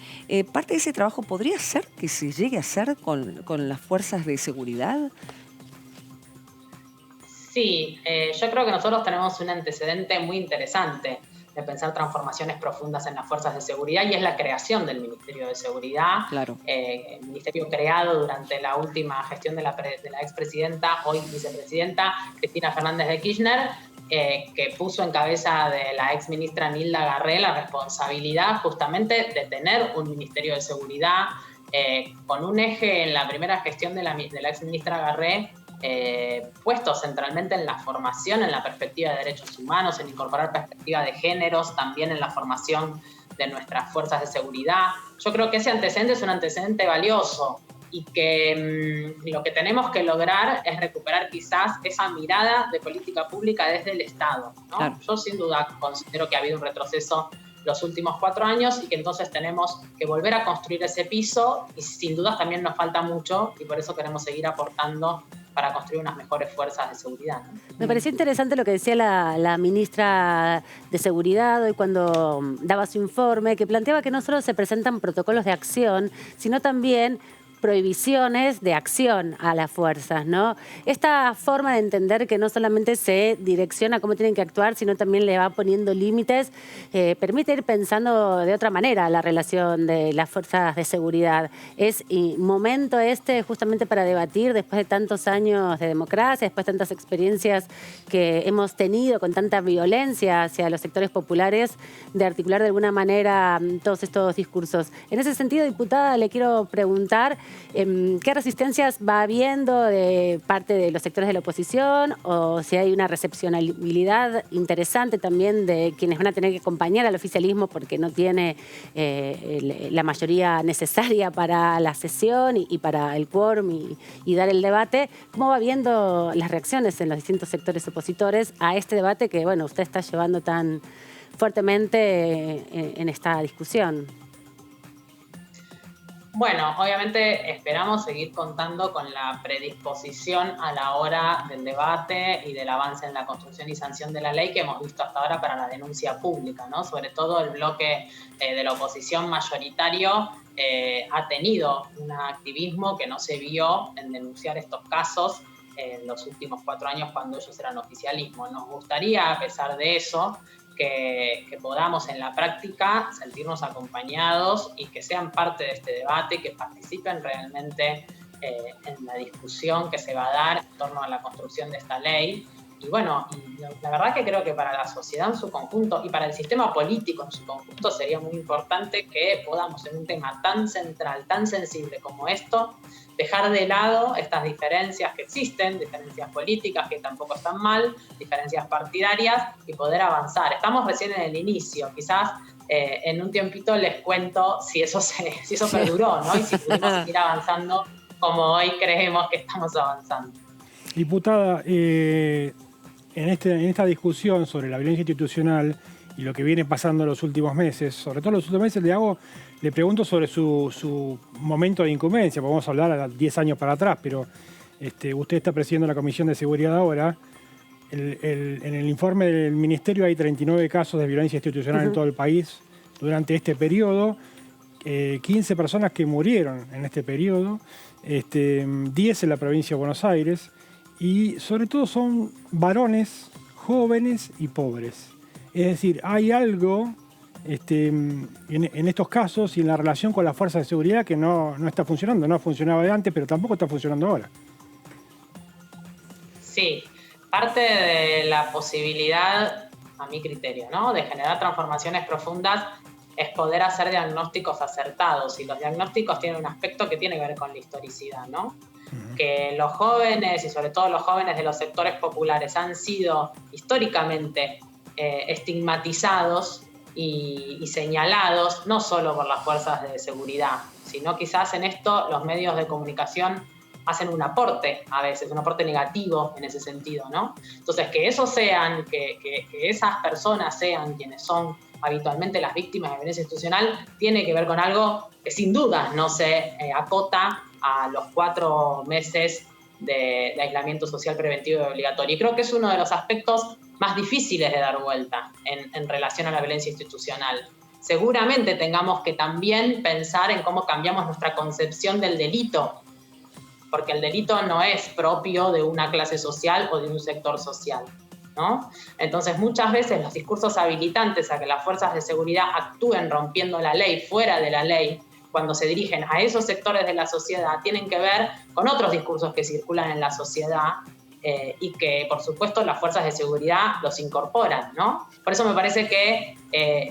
[SPEAKER 4] Parte de ese trabajo podría ser que se llegue a hacer con las fuerzas de seguridad.
[SPEAKER 8] Sí, yo creo que nosotros tenemos un antecedente muy interesante de pensar transformaciones profundas en las fuerzas de seguridad, y es la creación del Ministerio de Seguridad,
[SPEAKER 4] claro.
[SPEAKER 8] El ministerio creado durante la última gestión de la expresidenta, hoy vicepresidenta, Cristina Fernández de Kirchner, que puso en cabeza de la ex ministra Nilda Garré la responsabilidad justamente de tener un Ministerio de Seguridad con un eje en la primera gestión de la ex ministra Garré puesto centralmente en la formación, en la perspectiva de derechos humanos, en incorporar perspectiva de géneros, también en la formación de nuestras fuerzas de seguridad. Yo creo que ese antecedente es un antecedente valioso y que lo que tenemos que lograr es recuperar quizás esa mirada de política pública desde el Estado, ¿no? Claro. Yo sin duda considero que ha habido un retroceso los últimos 4 años y que entonces tenemos que volver a construir ese piso y sin dudas también nos falta mucho y por eso queremos seguir aportando para construir unas mejores fuerzas de seguridad, ¿no?
[SPEAKER 6] Me pareció interesante lo que decía la ministra de Seguridad hoy cuando daba su informe, que planteaba que no solo se presentan protocolos de acción, sino también prohibiciones de acción a las fuerzas, ¿no? Esta forma de entender que no solamente se direcciona cómo tienen que actuar, sino también le va poniendo límites, permite ir pensando de otra manera la relación de las fuerzas de seguridad. Es momento justamente para debatir, después de tantos años de democracia, después de tantas experiencias que hemos tenido con tanta violencia hacia los sectores populares, de articular de alguna manera todos estos discursos. En ese sentido, diputada, le quiero preguntar ¿qué resistencias va habiendo de parte de los sectores de la oposición o si hay una recepcionabilidad interesante también de quienes van a tener que acompañar al oficialismo porque no tiene la mayoría necesaria para la sesión y para el quórum y dar el debate? ¿Cómo va viendo las reacciones en los distintos sectores opositores a este debate que, bueno, usted está llevando tan fuertemente en esta discusión?
[SPEAKER 8] Bueno, obviamente esperamos seguir contando con la predisposición a la hora del debate y del avance en la construcción y sanción de la ley que hemos visto hasta ahora para la denuncia pública, ¿no? Sobre todo el bloque de la oposición mayoritario ha tenido un activismo que no se vio en denunciar estos casos en los últimos 4 años cuando ellos eran oficialismo. Nos gustaría, a pesar de eso, que podamos en la práctica sentirnos acompañados y que sean parte de este debate, que participen realmente en la discusión que se va a dar en torno a la construcción de esta ley. Y bueno, la verdad que creo que para la sociedad en su conjunto y para el sistema político en su conjunto sería muy importante que podamos en un tema tan central, tan sensible como esto, dejar de lado estas diferencias que existen, diferencias políticas que tampoco están mal, diferencias partidarias y poder avanzar. Estamos recién en el inicio, quizás en un tiempito les cuento si eso perduró, ¿no? Y si pudimos seguir avanzando como hoy creemos que estamos avanzando.
[SPEAKER 5] Diputada, en esta discusión sobre la violencia institucional y lo que viene pasando en los últimos meses, sobre todo en los últimos meses, le pregunto sobre su momento de incumbencia. Podemos hablar a 10 años para atrás, pero usted está presidiendo la Comisión de Seguridad ahora. En el informe del Ministerio hay 39 casos de violencia institucional en todo el país durante este periodo, 15 personas que murieron en este periodo, 10 en la provincia de Buenos Aires, y sobre todo son varones, jóvenes y pobres. Es decir, hay algo en estos casos y en la relación con las fuerzas de seguridad que no está funcionando. No funcionaba de antes, pero tampoco está funcionando ahora.
[SPEAKER 8] Sí, parte de la posibilidad, a mi criterio, ¿no?, de generar transformaciones profundas es poder hacer diagnósticos acertados. Y los diagnósticos tienen un aspecto que tiene que ver con la historicidad, ¿no? Que los jóvenes, y sobre todo los jóvenes de los sectores populares, han sido históricamente estigmatizados y señalados, no solo por las fuerzas de seguridad, sino quizás en esto los medios de comunicación hacen un aporte, a veces, un aporte negativo en ese sentido, ¿no? Entonces, que esas personas sean quienes son habitualmente las víctimas de violencia institucional, tiene que ver con algo que sin duda no se acota a los 4 meses de aislamiento social preventivo y obligatorio. Y creo que es uno de los aspectos más difíciles de dar vuelta en relación a la violencia institucional. Seguramente tengamos que también pensar en cómo cambiamos nuestra concepción del delito, porque el delito no es propio de una clase social o de un sector social, ¿no? Entonces, muchas veces los discursos habilitantes a que las fuerzas de seguridad actúen rompiendo la ley, fuera de la ley, cuando se dirigen a esos sectores de la sociedad, tienen que ver con otros discursos que circulan en la sociedad y que, por supuesto, las fuerzas de seguridad los incorporan, ¿no? Por eso me parece que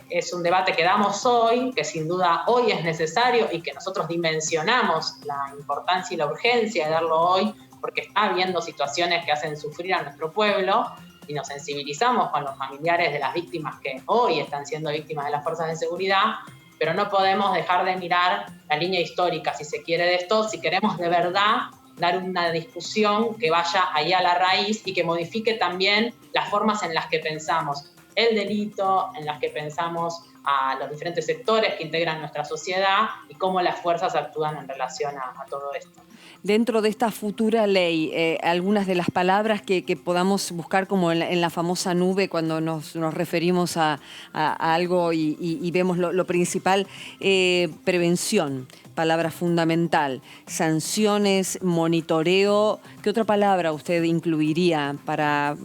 [SPEAKER 8] es un debate que damos hoy, que sin duda hoy es necesario y que nosotros dimensionamos la importancia y la urgencia de darlo hoy, porque está habiendo situaciones que hacen sufrir a nuestro pueblo y nos sensibilizamos con los familiares de las víctimas que hoy están siendo víctimas de las fuerzas de seguridad, pero no podemos dejar de mirar la línea histórica, si se quiere, de esto, si queremos de verdad dar una discusión que vaya ahí a la raíz y que modifique también las formas en las que pensamos el delito, en las que pensamos a los diferentes sectores que integran nuestra sociedad y cómo las fuerzas actúan en relación a todo esto.
[SPEAKER 4] Dentro de esta futura ley, algunas de las palabras que podamos buscar como en la famosa nube cuando nos referimos a algo y vemos lo principal, prevención, palabra fundamental, sanciones, monitoreo. ¿Qué otra palabra usted incluiría para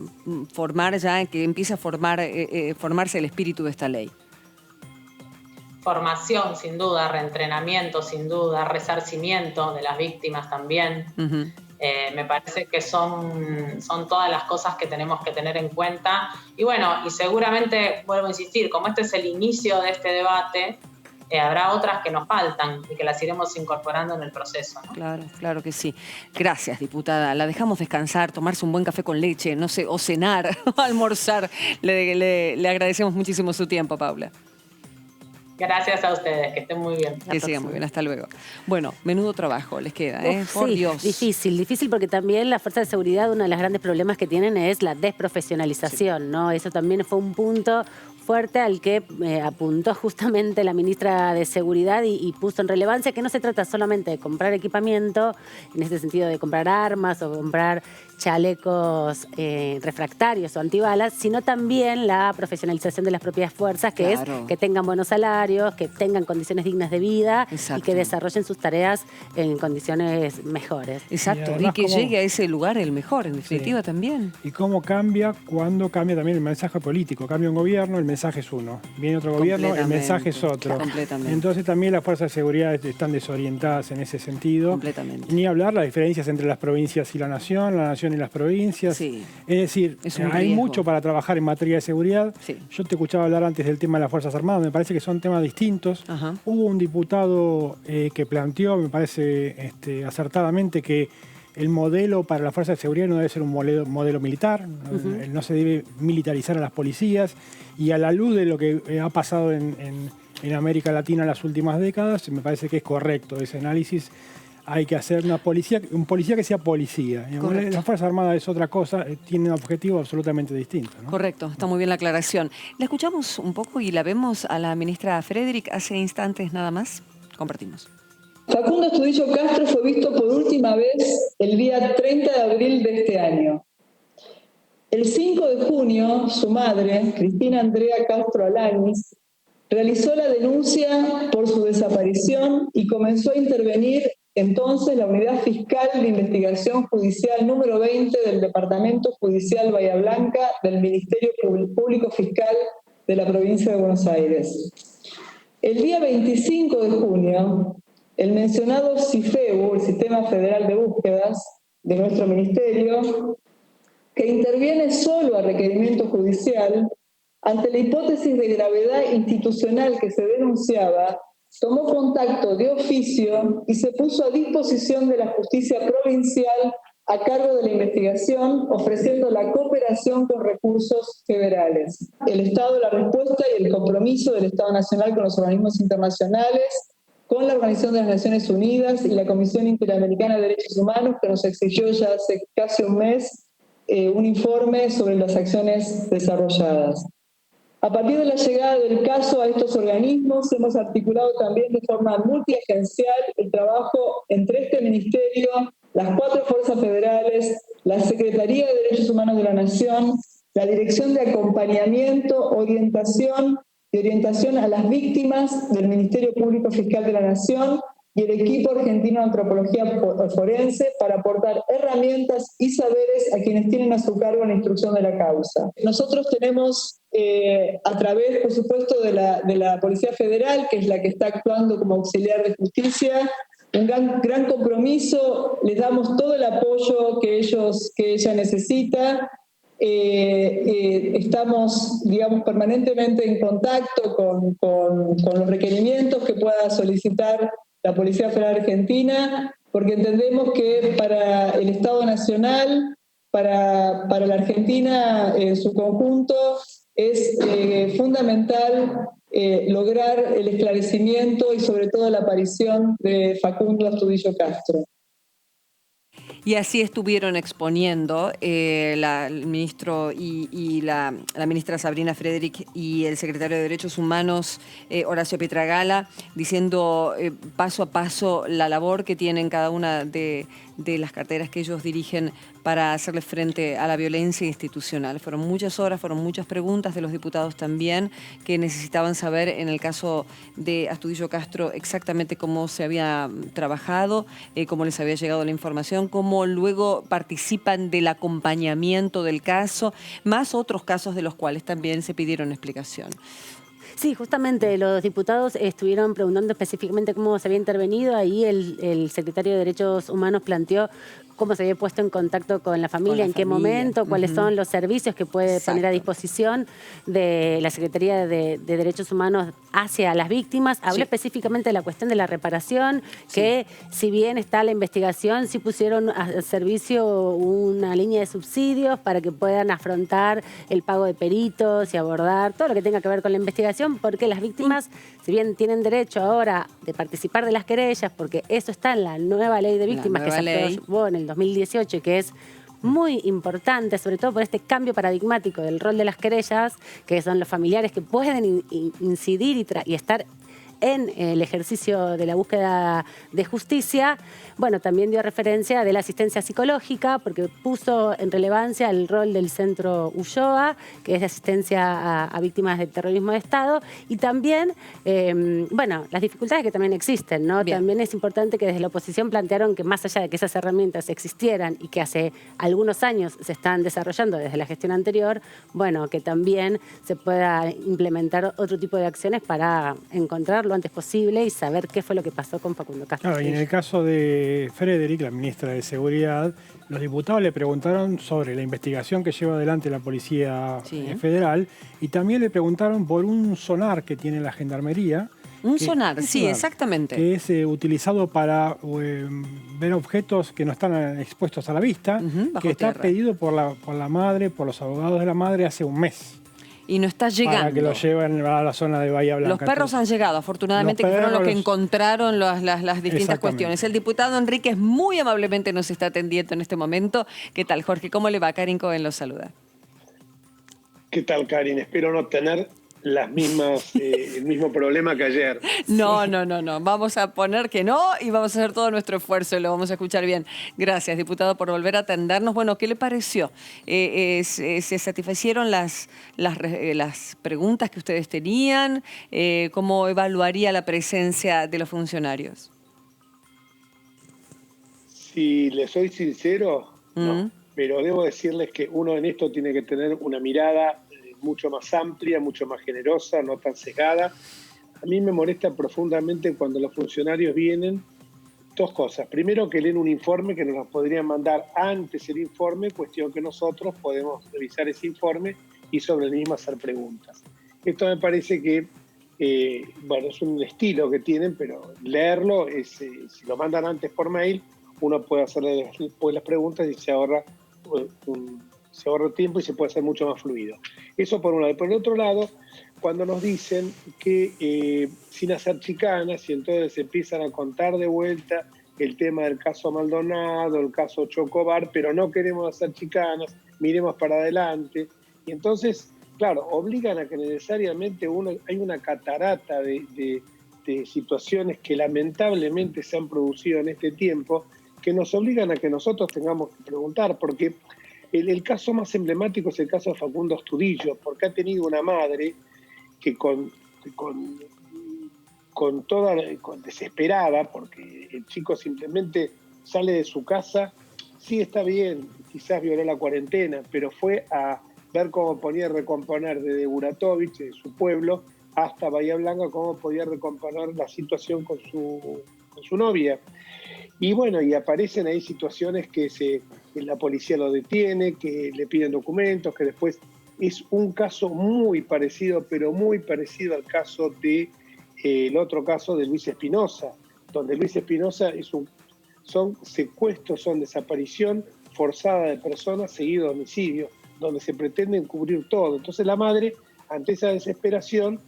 [SPEAKER 4] formar ya, que empiece a formarse el espíritu de esta ley?
[SPEAKER 8] Formación, sin duda, reentrenamiento, sin duda, resarcimiento de las víctimas también. Uh-huh. Me parece que son todas las cosas que tenemos que tener en cuenta. Y bueno, y seguramente, vuelvo a insistir, como este es el inicio de este debate, habrá otras que nos faltan y que las iremos incorporando en el proceso, ¿no?
[SPEAKER 4] Claro, claro que sí. Gracias, diputada. La dejamos descansar, tomarse un buen café con leche, no sé, o cenar, o almorzar. Le agradecemos muchísimo su tiempo, Paula.
[SPEAKER 8] Gracias a ustedes, que estén muy bien.
[SPEAKER 4] Que sigan muy bien, hasta luego. Bueno, menudo trabajo les queda, ¿eh? Por
[SPEAKER 6] sí,
[SPEAKER 4] Dios.
[SPEAKER 6] Difícil porque también las fuerzas de seguridad, uno de los grandes problemas que tienen es la desprofesionalización, sí, ¿no? Eso también fue un punto fuerte al que apuntó justamente la ministra de Seguridad y puso en relevancia que no se trata solamente de comprar equipamiento, en este sentido de comprar armas o comprar chalecos refractarios o antibalas, sino también la profesionalización de las propias fuerzas, que claro, es que tengan buenos salarios, que tengan condiciones dignas de vida. Exacto. Y que desarrollen sus tareas en condiciones mejores.
[SPEAKER 4] Exacto, y que llegue a ese lugar el mejor, en definitiva, sí, también.
[SPEAKER 5] Y cómo cambia cuando cambia también el mensaje político. Cambia un gobierno, el mensaje es uno. Viene otro gobierno, el mensaje es otro.
[SPEAKER 4] Completamente.
[SPEAKER 5] Entonces también las fuerzas de seguridad están desorientadas en ese sentido.
[SPEAKER 4] Completamente.
[SPEAKER 5] Ni hablar las diferencias entre las provincias y la nación y las provincias.
[SPEAKER 4] Sí.
[SPEAKER 5] Es decir, hay mucho para trabajar en materia de seguridad.
[SPEAKER 4] Sí.
[SPEAKER 5] Yo te escuchaba hablar antes del tema de las Fuerzas Armadas, me parece que son temas distintos.
[SPEAKER 4] Ajá.
[SPEAKER 5] Hubo un diputado que planteó, me parece acertadamente, que el modelo para las fuerzas de seguridad no debe ser un modelo militar, uh-huh, no se debe militarizar a las policías, y a la luz de lo que ha pasado en América Latina en las últimas décadas, me parece que es correcto ese análisis. Hay que hacer un policía que sea policía. Las Fuerzas Armadas es otra cosa, tiene un objetivo absolutamente distinto, ¿no?
[SPEAKER 4] Correcto, está muy bien la aclaración. La escuchamos un poco y la vemos a la ministra Frederick hace instantes nada más. Compartimos.
[SPEAKER 9] Facundo Astudillo Castro fue visto por última vez el día 30 de abril de este año. El 5 de junio, su madre, Cristina Andrea Castro Alanis, realizó la denuncia por su desaparición y comenzó a intervenir entonces la Unidad Fiscal de Investigación Judicial número 20 del Departamento Judicial Bahía Blanca del Ministerio Público Fiscal de la provincia de Buenos Aires. El día 25 de junio, el mencionado CIFEBU, el Sistema Federal de Búsquedas de nuestro ministerio, que interviene solo a requerimiento judicial, ante la hipótesis de gravedad institucional que se denunciaba, tomó contacto de oficio y se puso a disposición de la justicia provincial a cargo de la investigación, ofreciendo la cooperación con recursos federales. El Estado, la respuesta y el compromiso del Estado Nacional con los organismos internacionales, con la Organización de las Naciones Unidas y la Comisión Interamericana de Derechos Humanos, que nos exigió ya hace casi un mes un informe sobre las acciones desarrolladas. A partir de la llegada del caso a estos organismos, hemos articulado también de forma multiagencial el trabajo entre este ministerio, las 4 fuerzas federales, la Secretaría de Derechos Humanos de la Nación, la Dirección de Acompañamiento, Orientación y Orientación a las Víctimas del Ministerio Público Fiscal de la Nación y el equipo argentino de antropología forense para aportar herramientas y saberes a quienes tienen a su cargo la instrucción de la causa. Nosotros tenemos, a través, por supuesto, de la Policía Federal, que es la que está actuando como auxiliar de justicia, un gran compromiso, les damos todo el apoyo que ella necesita. Estamos, digamos, permanentemente en contacto con los requerimientos que pueda solicitar la Policía Federal Argentina, porque entendemos que para el Estado Nacional, para la Argentina en su conjunto, es fundamental lograr el esclarecimiento y sobre todo la aparición de Facundo Astudillo Castro.
[SPEAKER 4] Y así estuvieron exponiendo el ministro y la ministra Sabrina Frederick y el secretario de Derechos Humanos, Horacio Pietragala, diciendo paso a paso la labor que tienen cada una de las carteras que ellos dirigen para hacerle frente a la violencia institucional. Fueron muchas horas, fueron muchas preguntas de los diputados también, que necesitaban saber en el caso de Astudillo Castro exactamente cómo se había trabajado, cómo les había llegado la información, cómo luego participan del acompañamiento del caso, más otros casos de los cuales también se pidieron explicación.
[SPEAKER 6] Sí, justamente los diputados estuvieron preguntando específicamente cómo se había intervenido. Ahí el secretario de Derechos Humanos planteó cómo se había puesto en contacto con la familia, en qué momento, cuáles son los servicios que puede poner a disposición de la Secretaría de Derechos Humanos hacia las víctimas. Habló específicamente de la cuestión de la reparación, que si bien está la investigación, sí pusieron a servicio una línea de subsidios para que puedan afrontar el pago de peritos y abordar todo lo que tenga que ver con la investigación, porque las víctimas, si bien tienen derecho ahora de participar de las querellas, porque eso está en la nueva ley de víctimas que se aprobó en el 2018, que es muy importante, sobre todo por este cambio paradigmático del rol de las querellas, que son los familiares que pueden incidir y estar en el ejercicio de la búsqueda de justicia. Bueno, también dio referencia de la asistencia psicológica, porque puso en relevancia el rol del Centro Ulloa, que es de asistencia a víctimas de terrorismo de Estado, y también, bueno, las dificultades que también existen, ¿no? También es importante que desde la oposición plantearon que más allá de que esas herramientas existieran y que hace algunos años se están desarrollando desde la gestión anterior, bueno, que también se pueda implementar otro tipo de acciones para encontrar lo antes posible y saber qué fue lo que pasó con Facundo Castro.
[SPEAKER 5] Claro, y en el caso de Frederick, la ministra de Seguridad, los diputados le preguntaron sobre la investigación que lleva adelante la Policía Federal y también le preguntaron por un sonar que tiene la Gendarmería.
[SPEAKER 4] Un sonar, exactamente.
[SPEAKER 5] Que es utilizado para ver objetos que no están expuestos a la vista, que está pedido por la madre, por los abogados de la madre hace un mes.
[SPEAKER 4] Y no está llegando.
[SPEAKER 5] Para que lo lleven a la zona de Bahía Blanca.
[SPEAKER 4] Los perros han llegado, afortunadamente, que fueron los que encontraron las distintas cuestiones. El diputado Enríquez muy amablemente nos está atendiendo en este momento. ¿Qué tal, Jorge? ¿Cómo le va? Karin Cohen lo saluda.
[SPEAKER 10] ¿Qué tal, Karin? Espero no tener las mismas, el mismo problema que ayer.
[SPEAKER 4] No. Vamos a poner que no y vamos a hacer todo nuestro esfuerzo y lo vamos a escuchar bien. Gracias, diputado, por volver a atendernos. Bueno, ¿qué le pareció? ¿Se satisfacieron las preguntas que ustedes tenían? ¿Cómo evaluaría la presencia de los funcionarios?
[SPEAKER 10] Si le soy sincero, no. Pero debo decirles que uno en esto tiene que tener una mirada mucho más amplia, mucho más generosa, no tan cegada. A mí me molesta profundamente cuando los funcionarios vienen, dos cosas. Primero, que leen un informe que nos podrían mandar antes el informe, cuestión que nosotros podemos revisar ese informe y sobre el mismo hacer preguntas. Esto me parece que, bueno, es un estilo que tienen, pero leerlo, si lo mandan antes por mail, uno puede hacerle después las preguntas y se ahorra tiempo y se puede hacer mucho más fluido. Eso por un lado. Por el otro lado, cuando nos dicen que sin hacer chicanas y entonces empiezan a contar de vuelta el tema del caso Maldonado, el caso Chocobar, pero no queremos hacer chicanas, miremos para adelante. Y entonces, claro, obligan a que necesariamente hay una catarata de situaciones que lamentablemente se han producido en este tiempo, que nos obligan a que nosotros tengamos que preguntar, porque el caso más emblemático es el caso de Facundo Astudillo, porque ha tenido una madre que desesperada, porque el chico simplemente sale de su casa, sí está bien, quizás violó la cuarentena, pero fue a ver cómo podía recomponer desde Buratovich, de su pueblo, hasta Bahía Blanca, cómo podía recomponer la situación con su novia. Y bueno, y aparecen ahí situaciones que la policía lo detiene, que le piden documentos, que después es un caso muy parecido, pero muy parecido al caso el otro caso de Luis Espinosa, donde Luis Espinosa son secuestros, son desaparición forzada de personas seguido de homicidio, donde se pretende encubrir todo. Entonces la madre, ante esa desesperación,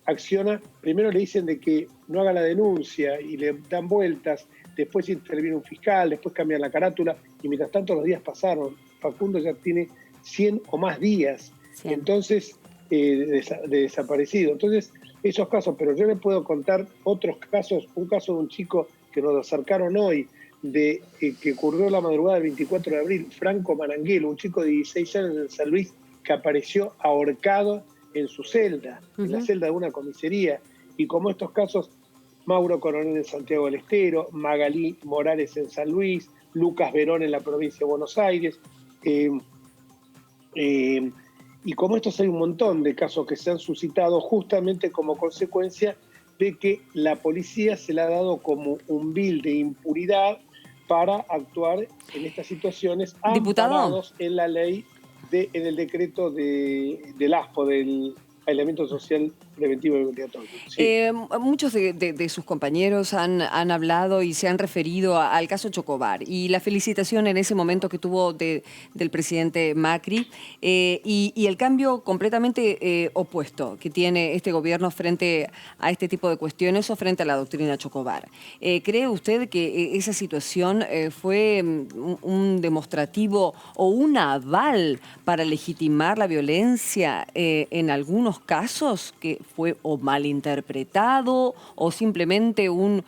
[SPEAKER 10] acciona, primero le dicen de que no haga la denuncia y le dan vueltas, después interviene un fiscal, después cambian la carátula y mientras tanto los días pasaron. Facundo ya tiene 100 o más días, entonces, de desaparecido. Entonces, esos casos, pero yo le puedo contar otros casos, un caso de un chico que nos acercaron hoy, que ocurrió la madrugada del 24 de abril, Franco Maranguelo, un chico de 16 años en San Luis que apareció ahorcado en su celda, en la celda de una comisaría. Y como estos casos, Mauro Coronel en Santiago del Estero, Magalí Morales en San Luis, Lucas Verón en la provincia de Buenos Aires. Y como estos hay un montón de casos que se han suscitado justamente como consecuencia de que la policía se le ha dado como un vil de impunidad para actuar en estas situaciones amparados en la ley, en el decreto del ASPO, del aislamiento social preventivo y obligatorio. Sí.
[SPEAKER 4] Muchos de sus compañeros han hablado y se han referido al caso Chocobar y la felicitación en ese momento que tuvo del presidente Macri y el cambio completamente opuesto que tiene este gobierno frente a este tipo de cuestiones o frente a la doctrina Chocobar. ¿Cree usted que esa situación fue un demostrativo o un aval para legitimar la violencia en algunos casos que fue o malinterpretado o simplemente un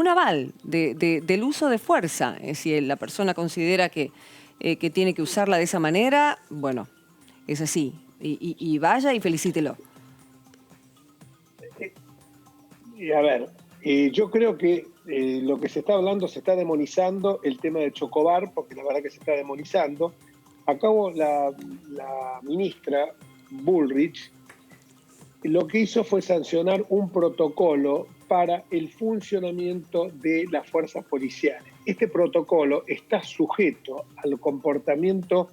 [SPEAKER 4] aval del uso de fuerza? Si la persona considera que tiene que usarla de esa manera, bueno, es así. Y vaya y felicítelo.
[SPEAKER 10] A ver, yo creo que lo que se está hablando, se está demonizando el tema de Chocobar, porque la verdad que se está demonizando. Acabo la ministra Bullrich lo que hizo fue sancionar un protocolo para el funcionamiento de las fuerzas policiales. Este protocolo está sujeto al comportamiento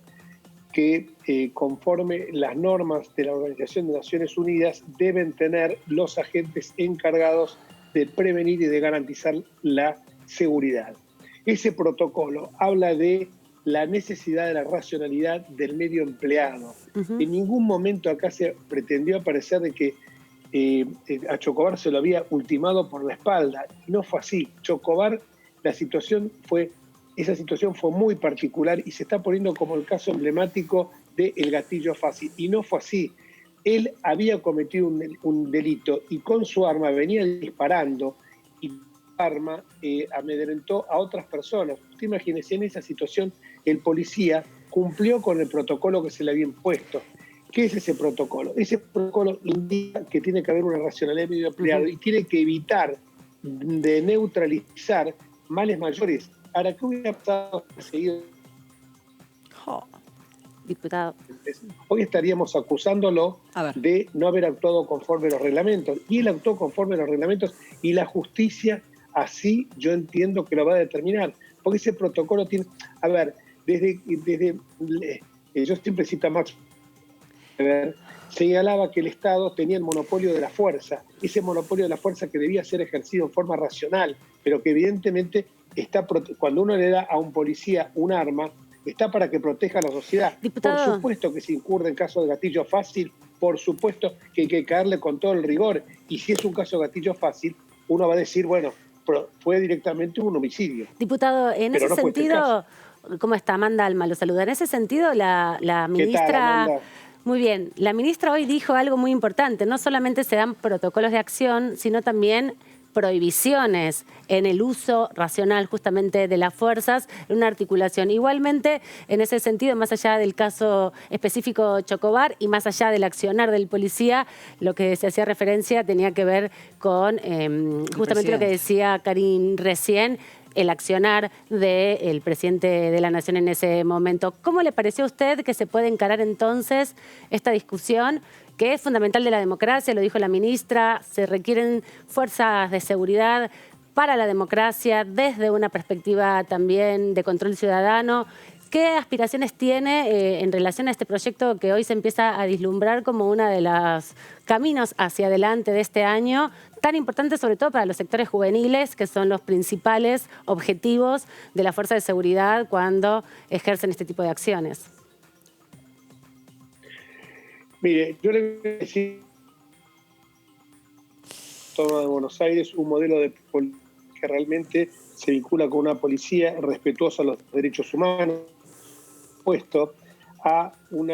[SPEAKER 10] que, conforme las normas de la Organización de Naciones Unidas, deben tener los agentes encargados de prevenir y de garantizar la seguridad. Ese protocolo habla de la necesidad de la racionalidad del medio empleado. En ningún momento acá se pretendió aparecer de que a Chocobar se lo había ultimado por la espalda. No fue así. Chocobar, esa situación fue muy particular y se está poniendo como el caso emblemático del gatillo fácil. Y no fue así. Él había cometido un delito y con su arma venía disparando y arma amedrentó a otras personas. Usted imagínese, en esa situación el policía cumplió con el protocolo que se le había impuesto. ¿Qué es ese protocolo? Ese protocolo indica que tiene que haber una racionalidad medio empleado y tiene que evitar de neutralizar males mayores. Ahora, ¿qué hubiera pasado seguido?
[SPEAKER 6] Diputado.
[SPEAKER 10] Hoy estaríamos acusándolo de no haber actuado conforme a los reglamentos. Y él actuó conforme a los reglamentos y la justicia así yo entiendo que lo va a determinar. Porque ese protocolo tiene... A ver, yo siempre cito a Max Weber, señalaba que el Estado tenía el monopolio de la fuerza, ese monopolio de la fuerza que debía ser ejercido en forma racional, pero que evidentemente cuando uno le da a un policía un arma, está para que proteja a la sociedad. Diputado. Por supuesto que se incurre en caso de gatillo fácil, por supuesto que hay que caerle con todo el rigor, y si es un caso de gatillo fácil, uno va a decir, bueno, fue directamente un homicidio.
[SPEAKER 6] Diputado, en ese sentido, ¿cómo está? Amanda Alma lo saluda. En ese sentido, la ministra... ¿Qué tal, Amanda? Muy bien. La ministra hoy dijo algo muy importante. No solamente se dan protocolos de acción, sino también prohibiciones en el uso racional justamente de las fuerzas, en una articulación. Igualmente, en ese sentido, más allá del caso específico Chocobar y más allá del accionar del policía, lo que se hacía referencia tenía que ver con justamente lo que decía Karin recién, el accionar del presidente de la Nación en ese momento. ¿Cómo le pareció a usted que se puede encarar entonces esta discusión, que es fundamental de la democracia, lo dijo la ministra, se requieren fuerzas de seguridad para la democracia, desde una perspectiva también de control ciudadano. ¿Qué aspiraciones tiene en relación a este proyecto que hoy se empieza a vislumbrar como uno de los caminos hacia adelante de este año, tan importante sobre todo para los sectores juveniles, que son los principales objetivos de la fuerza de seguridad cuando ejercen este tipo de acciones?
[SPEAKER 10] Mire, yo le voy a decir, toma de Buenos Aires, un modelo de policía que realmente se vincula con una policía respetuosa a los derechos humanos, puesto a un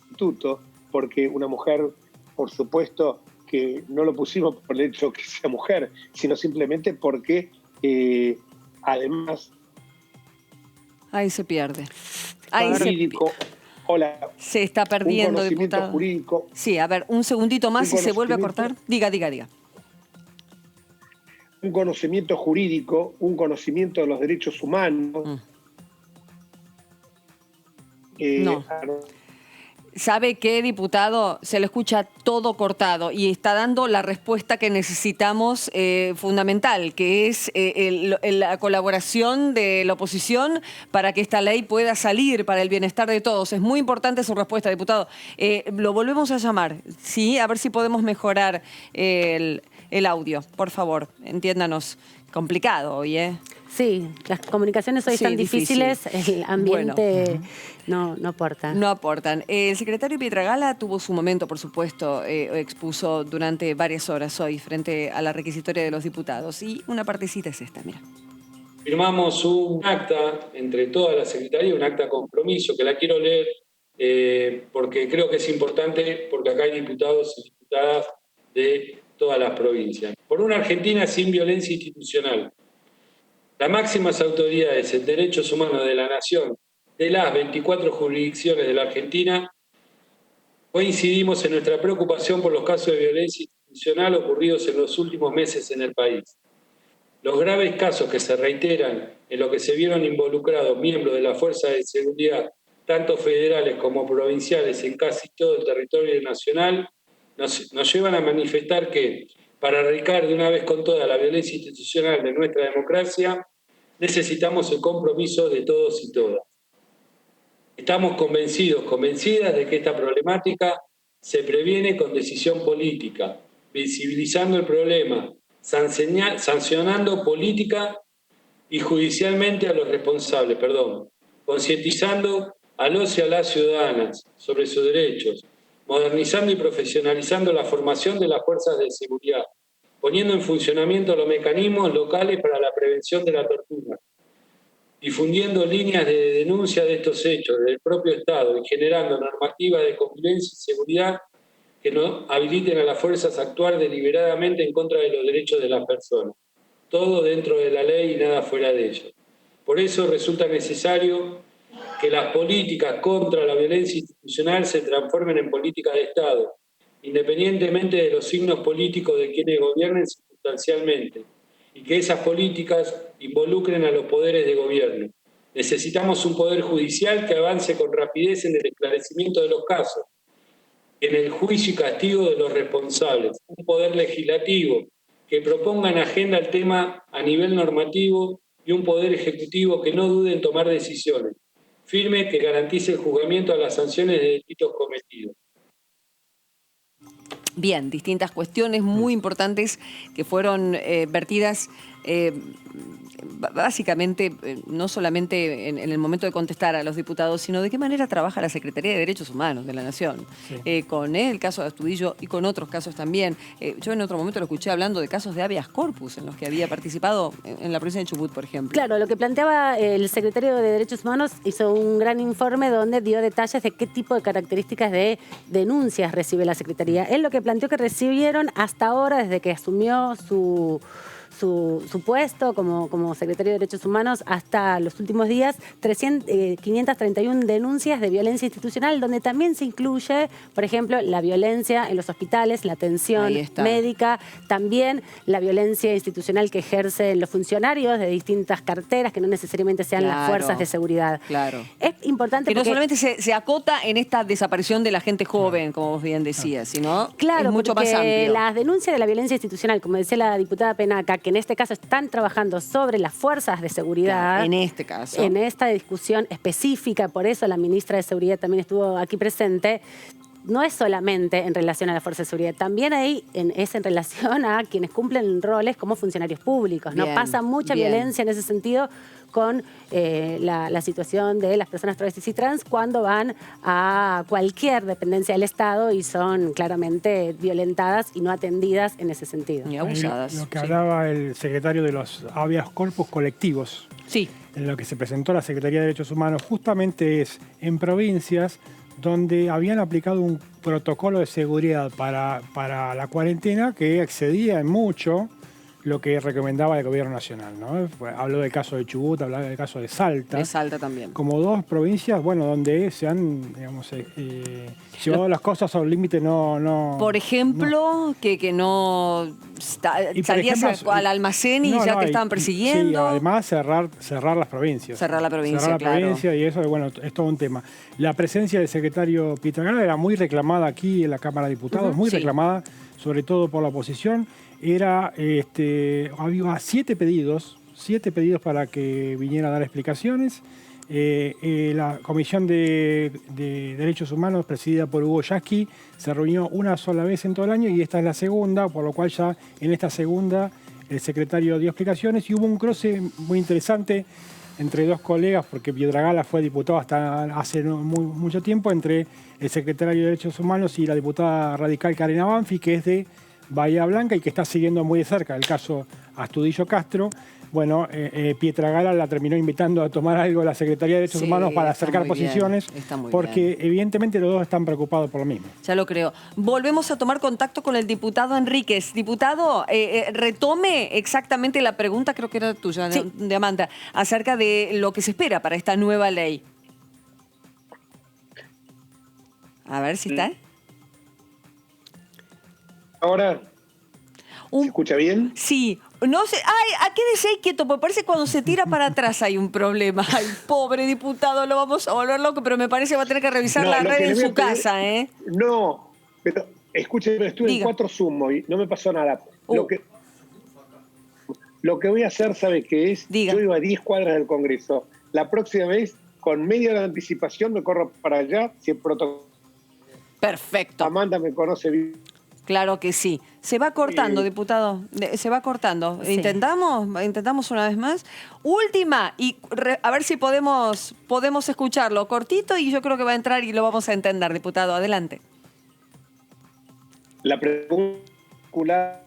[SPEAKER 10] instituto, porque una mujer, por supuesto, que no lo pusimos por el hecho que sea mujer, sino simplemente porque además...
[SPEAKER 4] Ahí se pierde. Ahí
[SPEAKER 10] jurídico, hola.
[SPEAKER 4] Se está perdiendo,
[SPEAKER 10] un conocimiento
[SPEAKER 4] diputado.
[SPEAKER 10] Jurídico.
[SPEAKER 4] Sí, a ver, un segundito más y se vuelve a cortar. Diga.
[SPEAKER 10] Un conocimiento jurídico, un conocimiento de los derechos humanos.
[SPEAKER 4] No. ¿Sabe qué, diputado? Se le escucha todo cortado y está dando la respuesta que necesitamos fundamental, que es la colaboración de la oposición para que esta ley pueda salir para el bienestar de todos. Es muy importante su respuesta, diputado. Lo volvemos a llamar, ¿sí? A ver si podemos mejorar el audio. Por favor, entiéndanos. Complicado hoy, ¿eh?
[SPEAKER 6] Sí, las comunicaciones hoy están difíciles, el ambiente no aporta.
[SPEAKER 4] No aportan. El secretario Pietragala tuvo su momento, por supuesto, expuso durante varias horas hoy frente a la requisitoria de los diputados. Y una partecita es esta, mira.
[SPEAKER 11] Firmamos un acta entre toda la Secretaría, un acta de compromiso, que la quiero leer porque creo que es importante, porque acá hay diputados y diputadas de todas las provincias. Por una Argentina sin violencia institucional. Las máximas autoridades en derechos humanos de la Nación, de las 24 jurisdicciones de la Argentina, coincidimos en nuestra preocupación por los casos de violencia institucional ocurridos en los últimos meses en el país. Los graves casos que se reiteran en los que se vieron involucrados miembros de la Fuerza de Seguridad, tanto federales como provinciales, en casi todo el territorio nacional, nos llevan a manifestar que, para erradicar de una vez con toda la violencia institucional de nuestra democracia, necesitamos el compromiso de todos y todas. Estamos convencidas de que esta problemática se previene con decisión política, visibilizando el problema, sancionando política y judicialmente a los responsables, concientizando a los y a las ciudadanas sobre sus derechos, modernizando y profesionalizando la formación de las fuerzas de seguridad, poniendo en funcionamiento los mecanismos locales para la prevención de la tortura, difundiendo líneas de denuncia de estos hechos del propio Estado y generando normativas de convivencia y seguridad que no habiliten a las fuerzas a actuar deliberadamente en contra de los derechos de las personas. Todo dentro de la ley y nada fuera de ella. Por eso resulta necesario que las políticas contra la violencia institucional se transformen en políticas de Estado, independientemente de los signos políticos de quienes gobiernen circunstancialmente, y que esas políticas involucren a los poderes de gobierno. Necesitamos un poder judicial que avance con rapidez en el esclarecimiento de los casos, en el juicio y castigo de los responsables, un poder legislativo que proponga en agenda el tema a nivel normativo y un poder ejecutivo que no dude en tomar decisiones, firme que garantice el juzgamiento a las sanciones de delitos cometidos.
[SPEAKER 4] Bien, distintas cuestiones muy importantes que fueron vertidas básicamente, no solamente en el momento de contestar a los diputados, sino de qué manera trabaja la Secretaría de Derechos Humanos de la Nación, con el caso de Astudillo y con otros casos también. Yo en otro momento lo escuché hablando de casos de habeas corpus en los que había participado en la provincia de Chubut, por ejemplo.
[SPEAKER 6] Claro, lo que planteaba el secretario de Derechos Humanos hizo un gran informe donde dio detalles de qué tipo de características de denuncias recibe la Secretaría. Él lo que planteó que recibieron hasta ahora, desde que asumió su su puesto como secretario de Derechos Humanos hasta los últimos días 531 denuncias de violencia institucional, donde también se incluye, por ejemplo, la violencia en los hospitales, la atención médica, también la violencia institucional que ejercen los funcionarios de distintas carteras, que no necesariamente sean las fuerzas de seguridad.
[SPEAKER 4] Claro.
[SPEAKER 6] Es importante
[SPEAKER 4] que no
[SPEAKER 6] porque...
[SPEAKER 4] solamente se acota en esta desaparición de la gente joven, como vos bien decías, sino
[SPEAKER 6] claro,
[SPEAKER 4] es mucho más amplio.
[SPEAKER 6] Las denuncias de la violencia institucional, como decía la diputada Penaca, que en este caso están trabajando sobre las fuerzas de seguridad.
[SPEAKER 4] Claro, en este caso.
[SPEAKER 6] En esta discusión específica, por eso la ministra de Seguridad también estuvo aquí presente. No es solamente en relación a la fuerza de seguridad, también es en relación a quienes cumplen roles como funcionarios públicos. ¿No? Pasa mucha violencia en ese sentido con la situación de las personas travestis y trans cuando van a cualquier dependencia del Estado y son claramente violentadas y no atendidas en ese sentido.
[SPEAKER 4] Y abusadas.
[SPEAKER 5] Lo que hablaba el secretario de los habeas corpus colectivos, en lo que se presentó la Secretaría de Derechos Humanos, justamente es en provincias donde habían aplicado un protocolo de seguridad para la cuarentena que excedía en mucho lo que recomendaba el gobierno nacional, ¿no? Habló del caso de Chubut, habló del caso de Salta.
[SPEAKER 4] De Salta también.
[SPEAKER 5] Como dos provincias, bueno, donde se han, digamos, llevado las cosas a un límite
[SPEAKER 4] Por ejemplo, que no salías al almacén y ya te estaban persiguiendo.
[SPEAKER 5] Sí, además cerrar las provincias.
[SPEAKER 4] Cerrar la provincia,
[SPEAKER 5] cerrar la provincia, y eso, bueno, es todo un tema. La presencia del secretario Pietragala era muy reclamada aquí en la Cámara de Diputados, muy reclamada, sobre todo por la oposición. Había 7 pedidos para que viniera a dar explicaciones. La Comisión de Derechos Humanos, presidida por Hugo Yasky, se reunió una sola vez en todo el año y esta es la segunda, por lo cual ya en esta segunda el secretario dio explicaciones y hubo un cruce muy interesante entre dos colegas, porque Pietragala fue diputado hasta hace mucho tiempo, entre el secretario de Derechos Humanos y la diputada radical Karina Banfi, que es de Bahía Blanca y que está siguiendo muy de cerca el caso Astudillo Castro. Bueno, Pietragala la terminó invitando a tomar algo a la Secretaría de Derechos Humanos para acercar posiciones, porque evidentemente los dos están preocupados por lo mismo.
[SPEAKER 4] Ya lo creo. Volvemos a tomar contacto con el diputado Enríquez. Diputado, retome exactamente la pregunta, creo que era tuya, de Amanda, acerca de lo que se espera para esta nueva ley. A ver si está.
[SPEAKER 10] Ahora, ¿se escucha bien?
[SPEAKER 4] Sí. No sé, quédese ahí quieto, porque parece que cuando se tira para atrás hay un problema. Ay, pobre diputado, lo vamos a volver loco, pero me parece que va a tener que revisar la red en su casa, ¿eh?
[SPEAKER 10] No, pero escúcheme, estuve en 4 Zoom y no me pasó nada. Lo que voy a hacer, ¿sabe qué es? Yo iba a 10 cuadras del Congreso. La próxima vez, con media hora de anticipación, me corro para allá, si el protocolo.
[SPEAKER 4] Perfecto.
[SPEAKER 10] Amanda me conoce bien.
[SPEAKER 4] Claro que sí. Se va cortando, diputado. Se va cortando. Sí. Intentamos una vez más. Última, y a ver si podemos escucharlo cortito y yo creo que va a entrar y lo vamos a entender, diputado. Adelante.
[SPEAKER 10] La pregunta...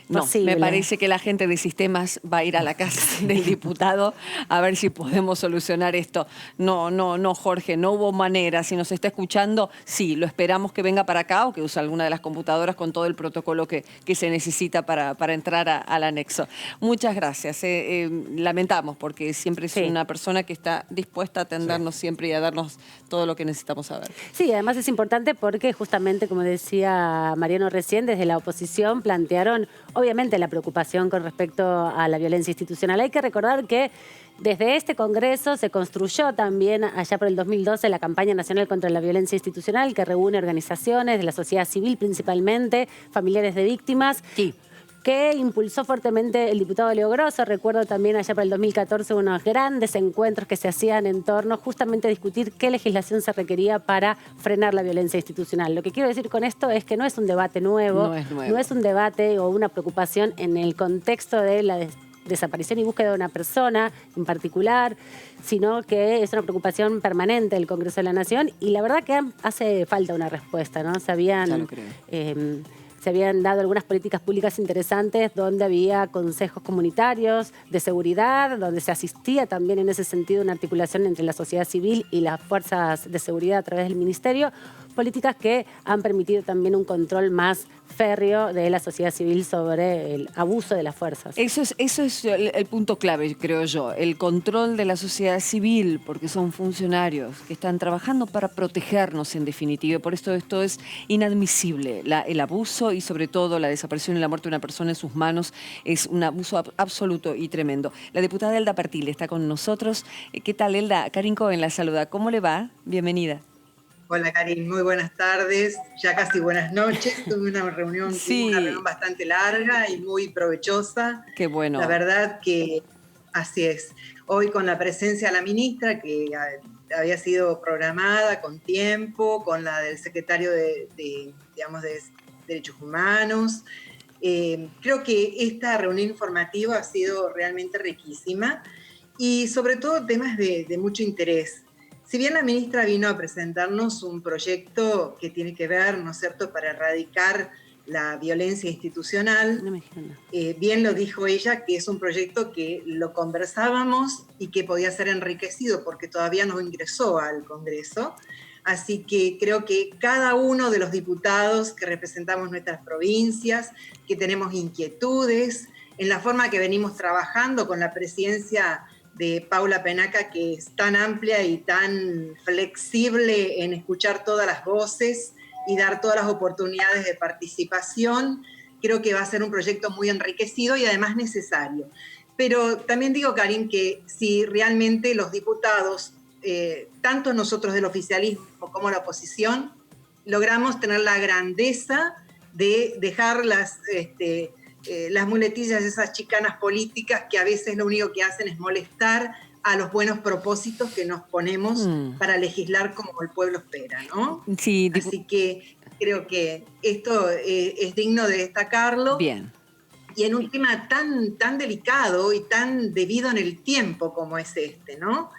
[SPEAKER 4] No, me parece que la gente de sistemas va a ir a la casa del diputado a ver si podemos solucionar esto. No, Jorge, no hubo manera. Si nos está escuchando, sí, lo esperamos que venga para acá o que use alguna de las computadoras con todo el protocolo que se necesita para entrar al anexo. Muchas gracias. Lamentamos porque siempre es una persona que está dispuesta a atendernos siempre y a darnos todo lo que necesitamos saber.
[SPEAKER 6] Sí, además es importante porque justamente, como decía Mariano recién, desde la oposición plantearon obviamente la preocupación con respecto a la violencia institucional. Hay que recordar que desde este Congreso se construyó también allá por el 2012 la campaña nacional contra la violencia institucional, que reúne organizaciones de la sociedad civil principalmente, familiares de víctimas. Sí. Que impulsó fuertemente el diputado Leo Grosso. Recuerdo también allá para el 2014 unos grandes encuentros que se hacían en torno justamente a discutir qué legislación se requería para frenar la violencia institucional. Lo que quiero decir con esto es que no es un debate nuevo, no es un debate o una preocupación en el contexto de la desaparición y búsqueda de una persona en particular, sino que es una preocupación permanente del Congreso de la Nación y la verdad que hace falta una respuesta, ¿no? Se habían dado algunas políticas públicas interesantes donde había consejos comunitarios de seguridad, donde se asistía también en ese sentido una articulación entre la sociedad civil y las fuerzas de seguridad a través del Ministerio, políticas que han permitido también un control más férreo de la sociedad civil sobre el abuso de las fuerzas.
[SPEAKER 4] Eso es el punto clave, creo yo, el control de la sociedad civil, porque son funcionarios que están trabajando para protegernos en definitiva. Por esto es inadmisible. El abuso y sobre todo la desaparición y la muerte de una persona en sus manos es un abuso absoluto y tremendo. La diputada Elda Pertile está con nosotros. ¿Qué tal, Elda? Karin Cohen la saluda. ¿Cómo le va? Bienvenida.
[SPEAKER 12] Hola, Karin, muy buenas tardes, ya casi buenas noches. Tuve una reunión bastante larga y muy provechosa.
[SPEAKER 4] Qué bueno.
[SPEAKER 12] La verdad que así es. Hoy con la presencia de la ministra, que había sido programada con tiempo, con la del secretario de Derechos Humanos. Creo que esta reunión informativa ha sido realmente riquísima y sobre todo temas de mucho interés. Si bien la ministra vino a presentarnos un proyecto que tiene que ver, ¿no es cierto?, para erradicar la violencia institucional, bien lo dijo ella, que es un proyecto que lo conversábamos y que podía ser enriquecido porque todavía no ingresó al Congreso. Así que creo que cada uno de los diputados que representamos nuestras provincias, que tenemos inquietudes, en la forma que venimos trabajando con la presidencia de Paula Penaca, que es tan amplia y tan flexible en escuchar todas las voces y dar todas las oportunidades de participación, creo que va a ser un proyecto muy enriquecido y además necesario. Pero también digo, Karin, que si realmente los diputados, tanto nosotros del oficialismo como la oposición, logramos tener la grandeza de dejar las muletillas, esas chicanas políticas que a veces lo único que hacen es molestar a los buenos propósitos que nos ponemos para legislar como el pueblo espera, ¿no?
[SPEAKER 4] Sí,
[SPEAKER 12] así que creo que esto es digno de destacarlo.
[SPEAKER 4] Bien.
[SPEAKER 12] Y en un tema tan delicado y tan debido en el tiempo como es este, ¿no?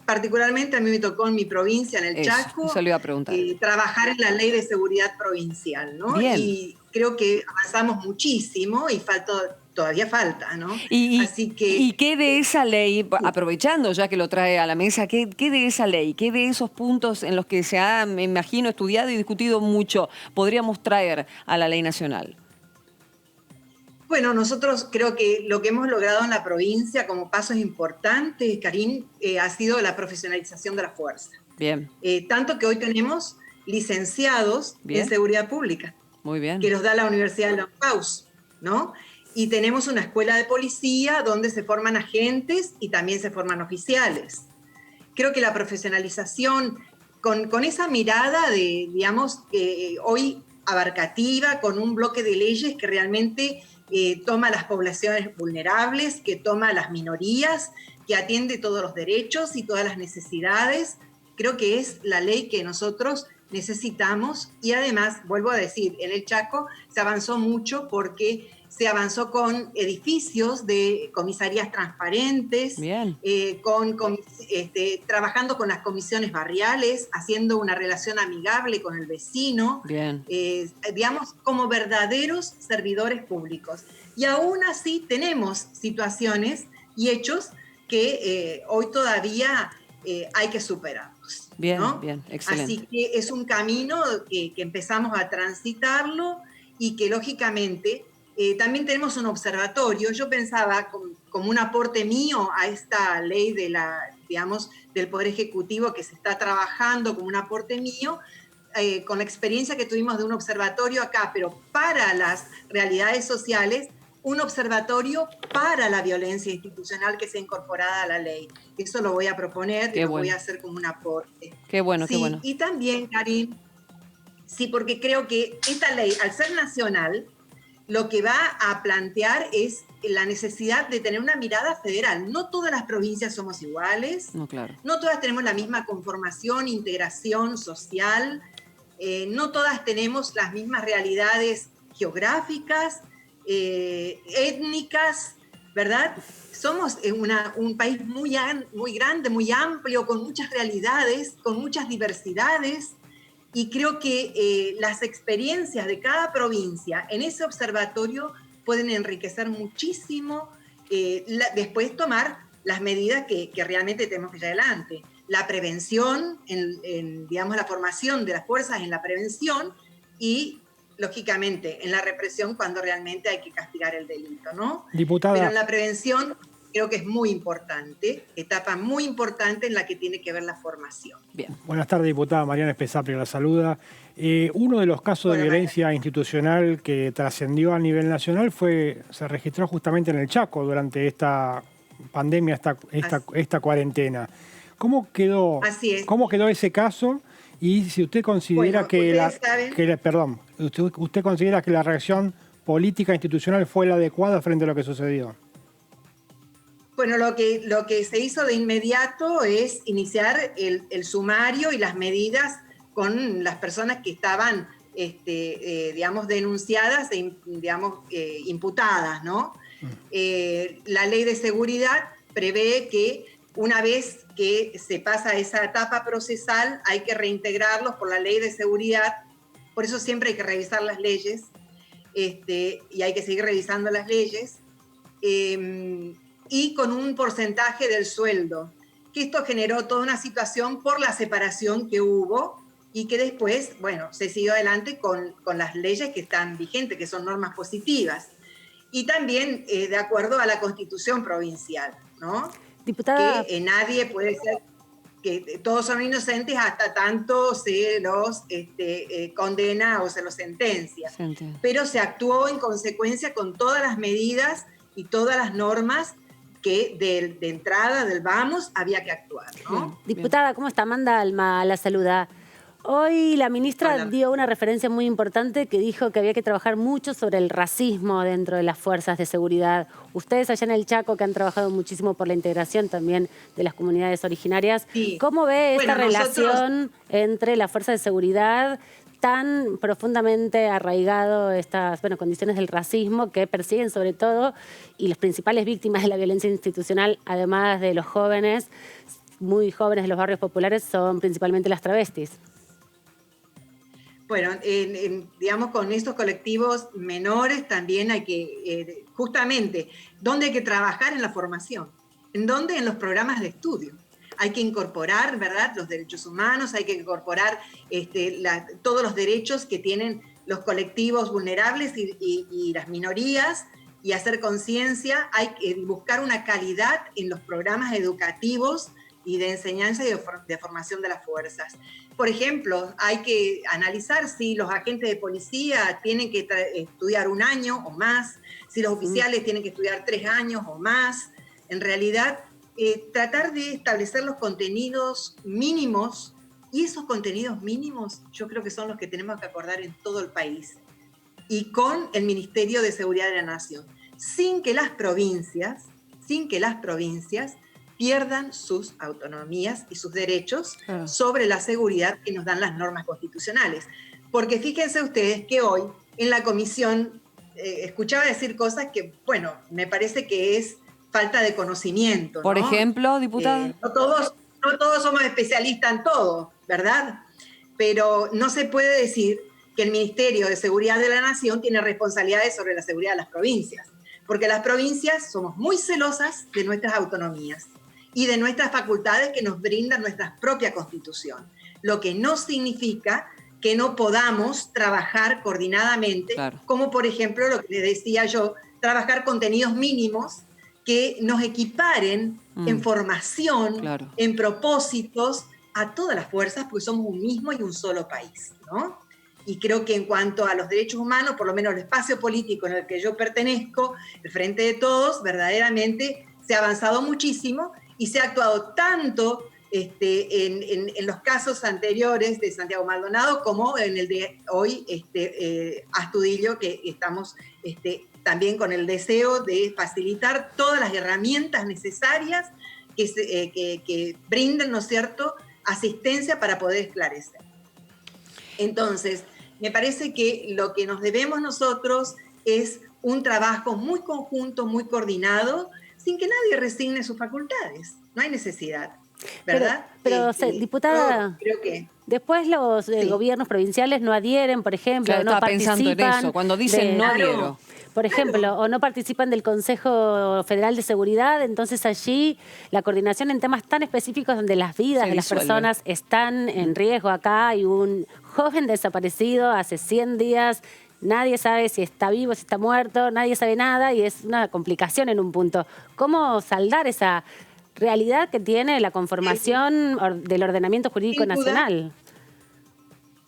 [SPEAKER 12] Particularmente a mí me todavía en mi provincia, en el Chaco,
[SPEAKER 4] eso le iba a preguntar.
[SPEAKER 12] Trabajar en la ley de seguridad provincial, ¿no?
[SPEAKER 4] Bien.
[SPEAKER 12] Y creo que avanzamos muchísimo y todavía falta, ¿no?
[SPEAKER 4] Así que, ¿y qué de esa ley, aprovechando ya que lo trae a la mesa, qué de esa ley, qué de esos puntos en los que se ha, me imagino, estudiado y discutido mucho, podríamos traer a la ley nacional?
[SPEAKER 12] Bueno, nosotros creo que lo que hemos logrado en la provincia como pasos importantes, Karin, ha sido la profesionalización de la fuerza.
[SPEAKER 4] Bien.
[SPEAKER 12] Tanto que hoy tenemos licenciados en seguridad pública.
[SPEAKER 4] Muy bien.
[SPEAKER 12] Que los da la Universidad de Long House, ¿no? Y tenemos una escuela de policía donde se forman agentes y también se forman oficiales. Creo que la profesionalización, con esa mirada de, digamos, hoy abarcativa, con un bloque de leyes que realmente toma a las poblaciones vulnerables, que toma a las minorías, que atiende todos los derechos y todas las necesidades, creo que es la ley que nosotros necesitamos. Y además, vuelvo a decir, en el Chaco se avanzó mucho porque se avanzó con edificios de comisarías transparentes, trabajando con las comisiones barriales, haciendo una relación amigable con el vecino, digamos, como verdaderos servidores públicos. Y aún así tenemos situaciones y hechos que hoy todavía hay que superarlos.
[SPEAKER 4] Bien,
[SPEAKER 12] ¿no?
[SPEAKER 4] bien, excelente.
[SPEAKER 12] Así que es un camino que empezamos a transitarlo y que lógicamente también tenemos un observatorio. Yo pensaba como un aporte mío a esta ley de del Poder Ejecutivo que se está trabajando como un aporte mío, con la experiencia que tuvimos de un observatorio acá, pero para las realidades sociales, un observatorio para la violencia institucional que sea incorporada a la ley. Eso lo voy a proponer y lo voy a hacer como un aporte.
[SPEAKER 4] Qué bueno,
[SPEAKER 12] sí,
[SPEAKER 4] qué bueno.
[SPEAKER 12] Y también, Karin, sí, porque creo que esta ley, al ser nacional, lo que va a plantear es la necesidad de tener una mirada federal. No todas las provincias somos iguales,
[SPEAKER 4] no, claro.
[SPEAKER 12] No todas tenemos la misma conformación, integración social, no todas tenemos las mismas realidades geográficas, étnicas, ¿verdad? Somos un país muy grande, muy amplio, con muchas realidades, con muchas diversidades. Y creo que las experiencias de cada provincia en ese observatorio pueden enriquecer muchísimo, después tomar las medidas que realmente tenemos que llevar adelante. La prevención, digamos, la formación de las fuerzas en la prevención y lógicamente, en la represión cuando realmente hay que castigar el delito, ¿no?
[SPEAKER 5] Diputada.
[SPEAKER 12] Pero en la prevención creo que es muy importante, etapa muy importante en la que tiene que ver la formación.
[SPEAKER 4] Bien.
[SPEAKER 5] Buenas tardes, diputada. Mariana Espesapri la saluda. Uno de los casos de violencia institucional que trascendió a nivel nacional se registró justamente en el Chaco durante esta pandemia, esta cuarentena. ¿Cómo quedó ese caso? Y si usted considera usted considera que la reacción política institucional fue la adecuada frente a lo que sucedió.
[SPEAKER 12] Bueno, lo que se hizo de inmediato es iniciar el sumario y las medidas con las personas que estaban, digamos, denunciadas, digamos, imputadas, ¿no? La ley de seguridad prevé que una vez que se pasa esa etapa procesal hay que reintegrarlos por la ley de seguridad. Por eso siempre hay que revisar las leyes y hay que seguir revisando las leyes. Y con un porcentaje del sueldo, que esto generó toda una situación por la separación que hubo y que después, bueno, se siguió adelante con las leyes que están vigentes, que son normas positivas. Y también de acuerdo a la Constitución provincial, ¿no?
[SPEAKER 6] Diputada.
[SPEAKER 12] Que nadie puede ser, que todos son inocentes hasta tanto se los condena o se los sentencia. Pero se actuó en consecuencia con todas las medidas y todas las normas que de entrada del vamos había que actuar, ¿no?
[SPEAKER 6] Diputada, ¿cómo está? Amanda Alma la saluda. Hoy la ministra dio una referencia muy importante que dijo que había que trabajar mucho sobre el racismo dentro de las fuerzas de seguridad. Ustedes allá en el Chaco, que han trabajado muchísimo por la integración también de las comunidades originarias, ¿cómo ve esta relación entre las fuerzas de seguridad tan profundamente arraigado estas condiciones del racismo que persiguen sobre todo, y las principales víctimas de la violencia institucional, además de los jóvenes, muy jóvenes de los barrios populares, son principalmente las travestis?
[SPEAKER 12] Bueno, digamos, con estos colectivos menores también hay que, justamente, ¿dónde hay que trabajar? En la formación. ¿En dónde? En los programas de estudio. Hay que incorporar, ¿verdad?, los derechos humanos, hay que incorporar todos los derechos que tienen los colectivos vulnerables y las minorías, y hacer conciencia. Hay que buscar una calidad en los programas educativos y de enseñanza y de formación de las fuerzas. Por ejemplo, hay que analizar si los agentes de policía tienen que estudiar 1 año o más, si los oficiales tienen que estudiar 3 años o más. En realidad, tratar de establecer los contenidos mínimos, y esos contenidos mínimos yo creo que son los que tenemos que acordar en todo el país, y con el Ministerio de Seguridad de la Nación, sin que las provincias pierdan sus autonomías y sus derechos sobre la seguridad que nos dan las normas constitucionales. Porque fíjense ustedes que hoy en la comisión escuchaba decir cosas que, bueno, me parece que es falta de conocimiento, ¿no?
[SPEAKER 4] Por ejemplo, diputada.
[SPEAKER 12] No todos somos especialistas en todo, ¿verdad? Pero no se puede decir que el Ministerio de Seguridad de la Nación tiene responsabilidades sobre la seguridad de las provincias, porque las provincias somos muy celosas de nuestras autonomías y de nuestras facultades que nos brinda nuestra propia Constitución, lo que no significa que no podamos trabajar coordinadamente, como por ejemplo lo que le decía yo, trabajar contenidos mínimos que nos equiparen en formación, en propósitos, a todas las fuerzas, porque somos un mismo y un solo país, ¿no? Y creo que en cuanto a los derechos humanos, por lo menos el espacio político en el que yo pertenezco, el Frente de Todos, verdaderamente se ha avanzado muchísimo y se ha actuado tanto en los casos anteriores de Santiago Maldonado como en el de hoy, Astudillo, que estamos también con el deseo de facilitar todas las herramientas necesarias que brinden, ¿no es cierto?, asistencia para poder esclarecer. Entonces, me parece que lo que nos debemos nosotros es un trabajo muy conjunto, muy coordinado, sin que nadie resigne sus facultades. No hay necesidad, ¿verdad?
[SPEAKER 6] Pero diputada,
[SPEAKER 12] creo que
[SPEAKER 6] después los gobiernos provinciales no adhieren, por ejemplo,
[SPEAKER 4] Claro,
[SPEAKER 6] no
[SPEAKER 4] estaba
[SPEAKER 6] participan.
[SPEAKER 4] pensando en eso, cuando dicen no adhiero.
[SPEAKER 6] Por ejemplo, o no participan del Consejo Federal de Seguridad, entonces allí la coordinación en temas tan específicos donde las vidas de las personas están en riesgo. Acá hay un joven desaparecido hace 100 días nadie sabe si está vivo, si está muerto, nadie sabe nada y es una complicación en un punto. ¿Cómo saldar esa realidad que tiene la conformación del ordenamiento jurídico nacional?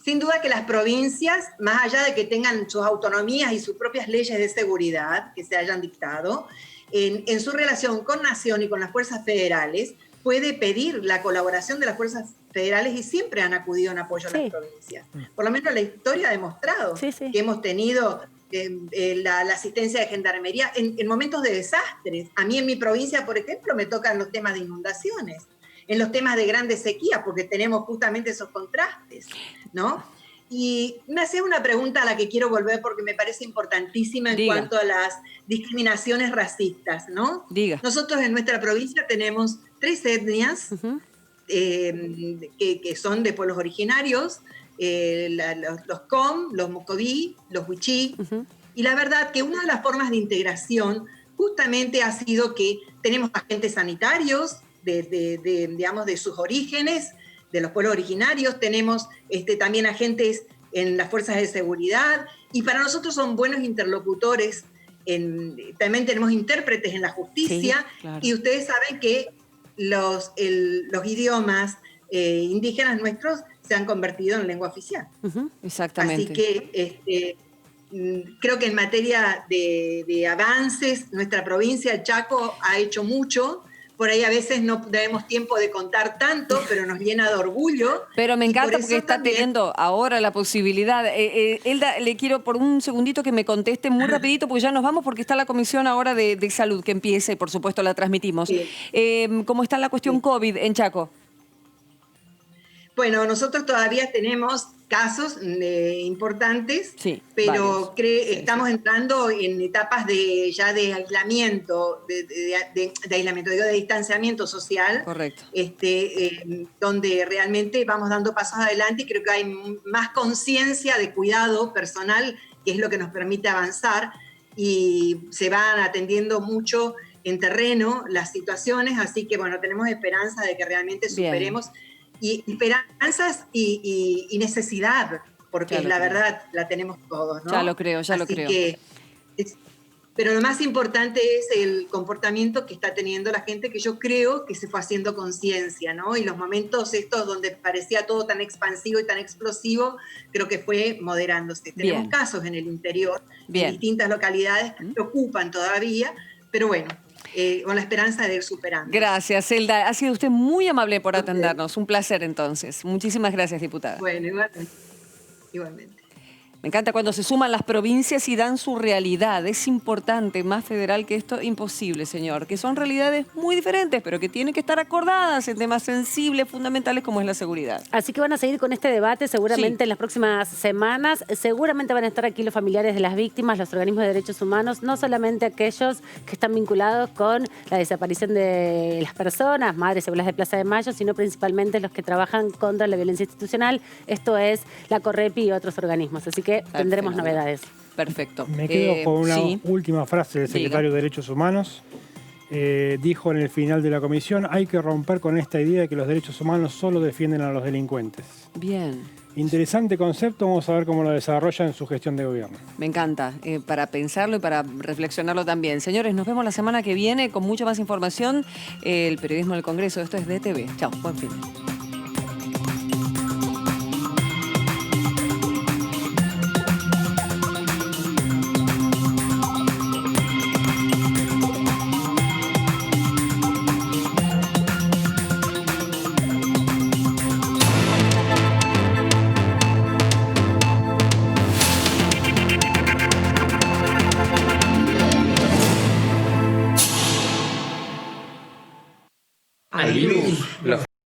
[SPEAKER 12] Sin duda que las provincias, más allá de que tengan sus autonomías y sus propias leyes de seguridad que se hayan dictado, en su relación con Nación y con las fuerzas federales, puede pedir la colaboración de las fuerzas federales y siempre han acudido en apoyo a las provincias. Por lo menos la historia ha demostrado que hemos tenido la asistencia de gendarmería en momentos de desastres. A mí en mi provincia, por ejemplo, me tocan los temas de inundaciones, en los temas de grandes sequías, porque tenemos justamente esos contrastes, ¿no? Y me hacía una pregunta a la que quiero volver porque me parece importantísima en cuanto a las discriminaciones racistas, ¿no? Nosotros en nuestra provincia tenemos 3 etnias que son de pueblos originarios, los Com, los Mocoví, los Huichí, y la verdad que una de las formas de integración justamente ha sido que tenemos agentes sanitarios digamos, de sus orígenes, de los pueblos originarios, tenemos también agentes en las fuerzas de seguridad, y para nosotros son buenos interlocutores, también tenemos intérpretes en la justicia, y ustedes saben que los idiomas indígenas nuestros se han convertido en lengua oficial.
[SPEAKER 4] Exactamente.
[SPEAKER 12] Así que creo que en materia de avances, nuestra provincia, el Chaco, ha hecho mucho. Por ahí a veces no tenemos tiempo de contar tanto, pero nos llena de orgullo.
[SPEAKER 4] Pero me encanta porque está teniendo ahora la posibilidad. Elda, le quiero por un segundito que me conteste muy rapidito, porque ya nos vamos, porque está la comisión ahora de salud que empieza y por supuesto la transmitimos. ¿Cómo está la cuestión COVID en Chaco?
[SPEAKER 12] Bueno, nosotros todavía tenemos casos importantes, pero estamos entrando en etapas de aislamiento, de aislamiento, digo, de distanciamiento social.
[SPEAKER 4] Correcto.
[SPEAKER 12] Donde realmente vamos dando pasos adelante y creo que hay más conciencia de cuidado personal, que es lo que nos permite avanzar, y se van atendiendo mucho en terreno las situaciones, así que bueno, tenemos esperanza de que realmente superemos. Y esperanzas y necesidad, porque la verdad la tenemos todos, ¿no?
[SPEAKER 4] Ya lo creo.
[SPEAKER 12] Pero lo más importante es el comportamiento que está teniendo la gente, que yo creo que se fue haciendo conciencia, ¿no? Y los momentos estos donde parecía todo tan expansivo y tan explosivo, creo que fue moderándose. Tenemos casos en el interior, en distintas localidades que preocupan todavía, pero bueno, con la esperanza de ir superando.
[SPEAKER 4] Gracias, Elda. Ha sido usted muy amable por atendernos. Un placer, entonces. Muchísimas gracias, diputada.
[SPEAKER 12] Bueno, igualmente.
[SPEAKER 4] Me encanta cuando se suman las provincias y dan su realidad. Es importante, más federal que esto, imposible, señor. Que son realidades muy diferentes, pero que tienen que estar acordadas en temas sensibles, fundamentales, como es la seguridad.
[SPEAKER 6] Así que van a seguir con este debate seguramente en las próximas semanas. Seguramente van a estar aquí los familiares de las víctimas, los organismos de derechos humanos, no solamente aquellos que están vinculados con la desaparición de las personas, madres y abuelas de Plaza de Mayo, sino principalmente los que trabajan contra la violencia institucional. Esto es la Correpi y otros organismos. Así que tendremos novedades.
[SPEAKER 4] Perfecto.
[SPEAKER 5] Me quedo con una última frase del secretario de Derechos Humanos. Dijo en el final de la comisión: hay que romper con esta idea de que los derechos humanos solo defienden a los delincuentes.
[SPEAKER 4] Bien.
[SPEAKER 5] Interesante concepto, vamos a ver cómo lo desarrolla en su gestión de gobierno.
[SPEAKER 4] Me encanta, para pensarlo y para reflexionarlo también. Señores, nos vemos la semana que viene con mucha más información. El periodismo del Congreso, esto es DTV. Chao, buen fin.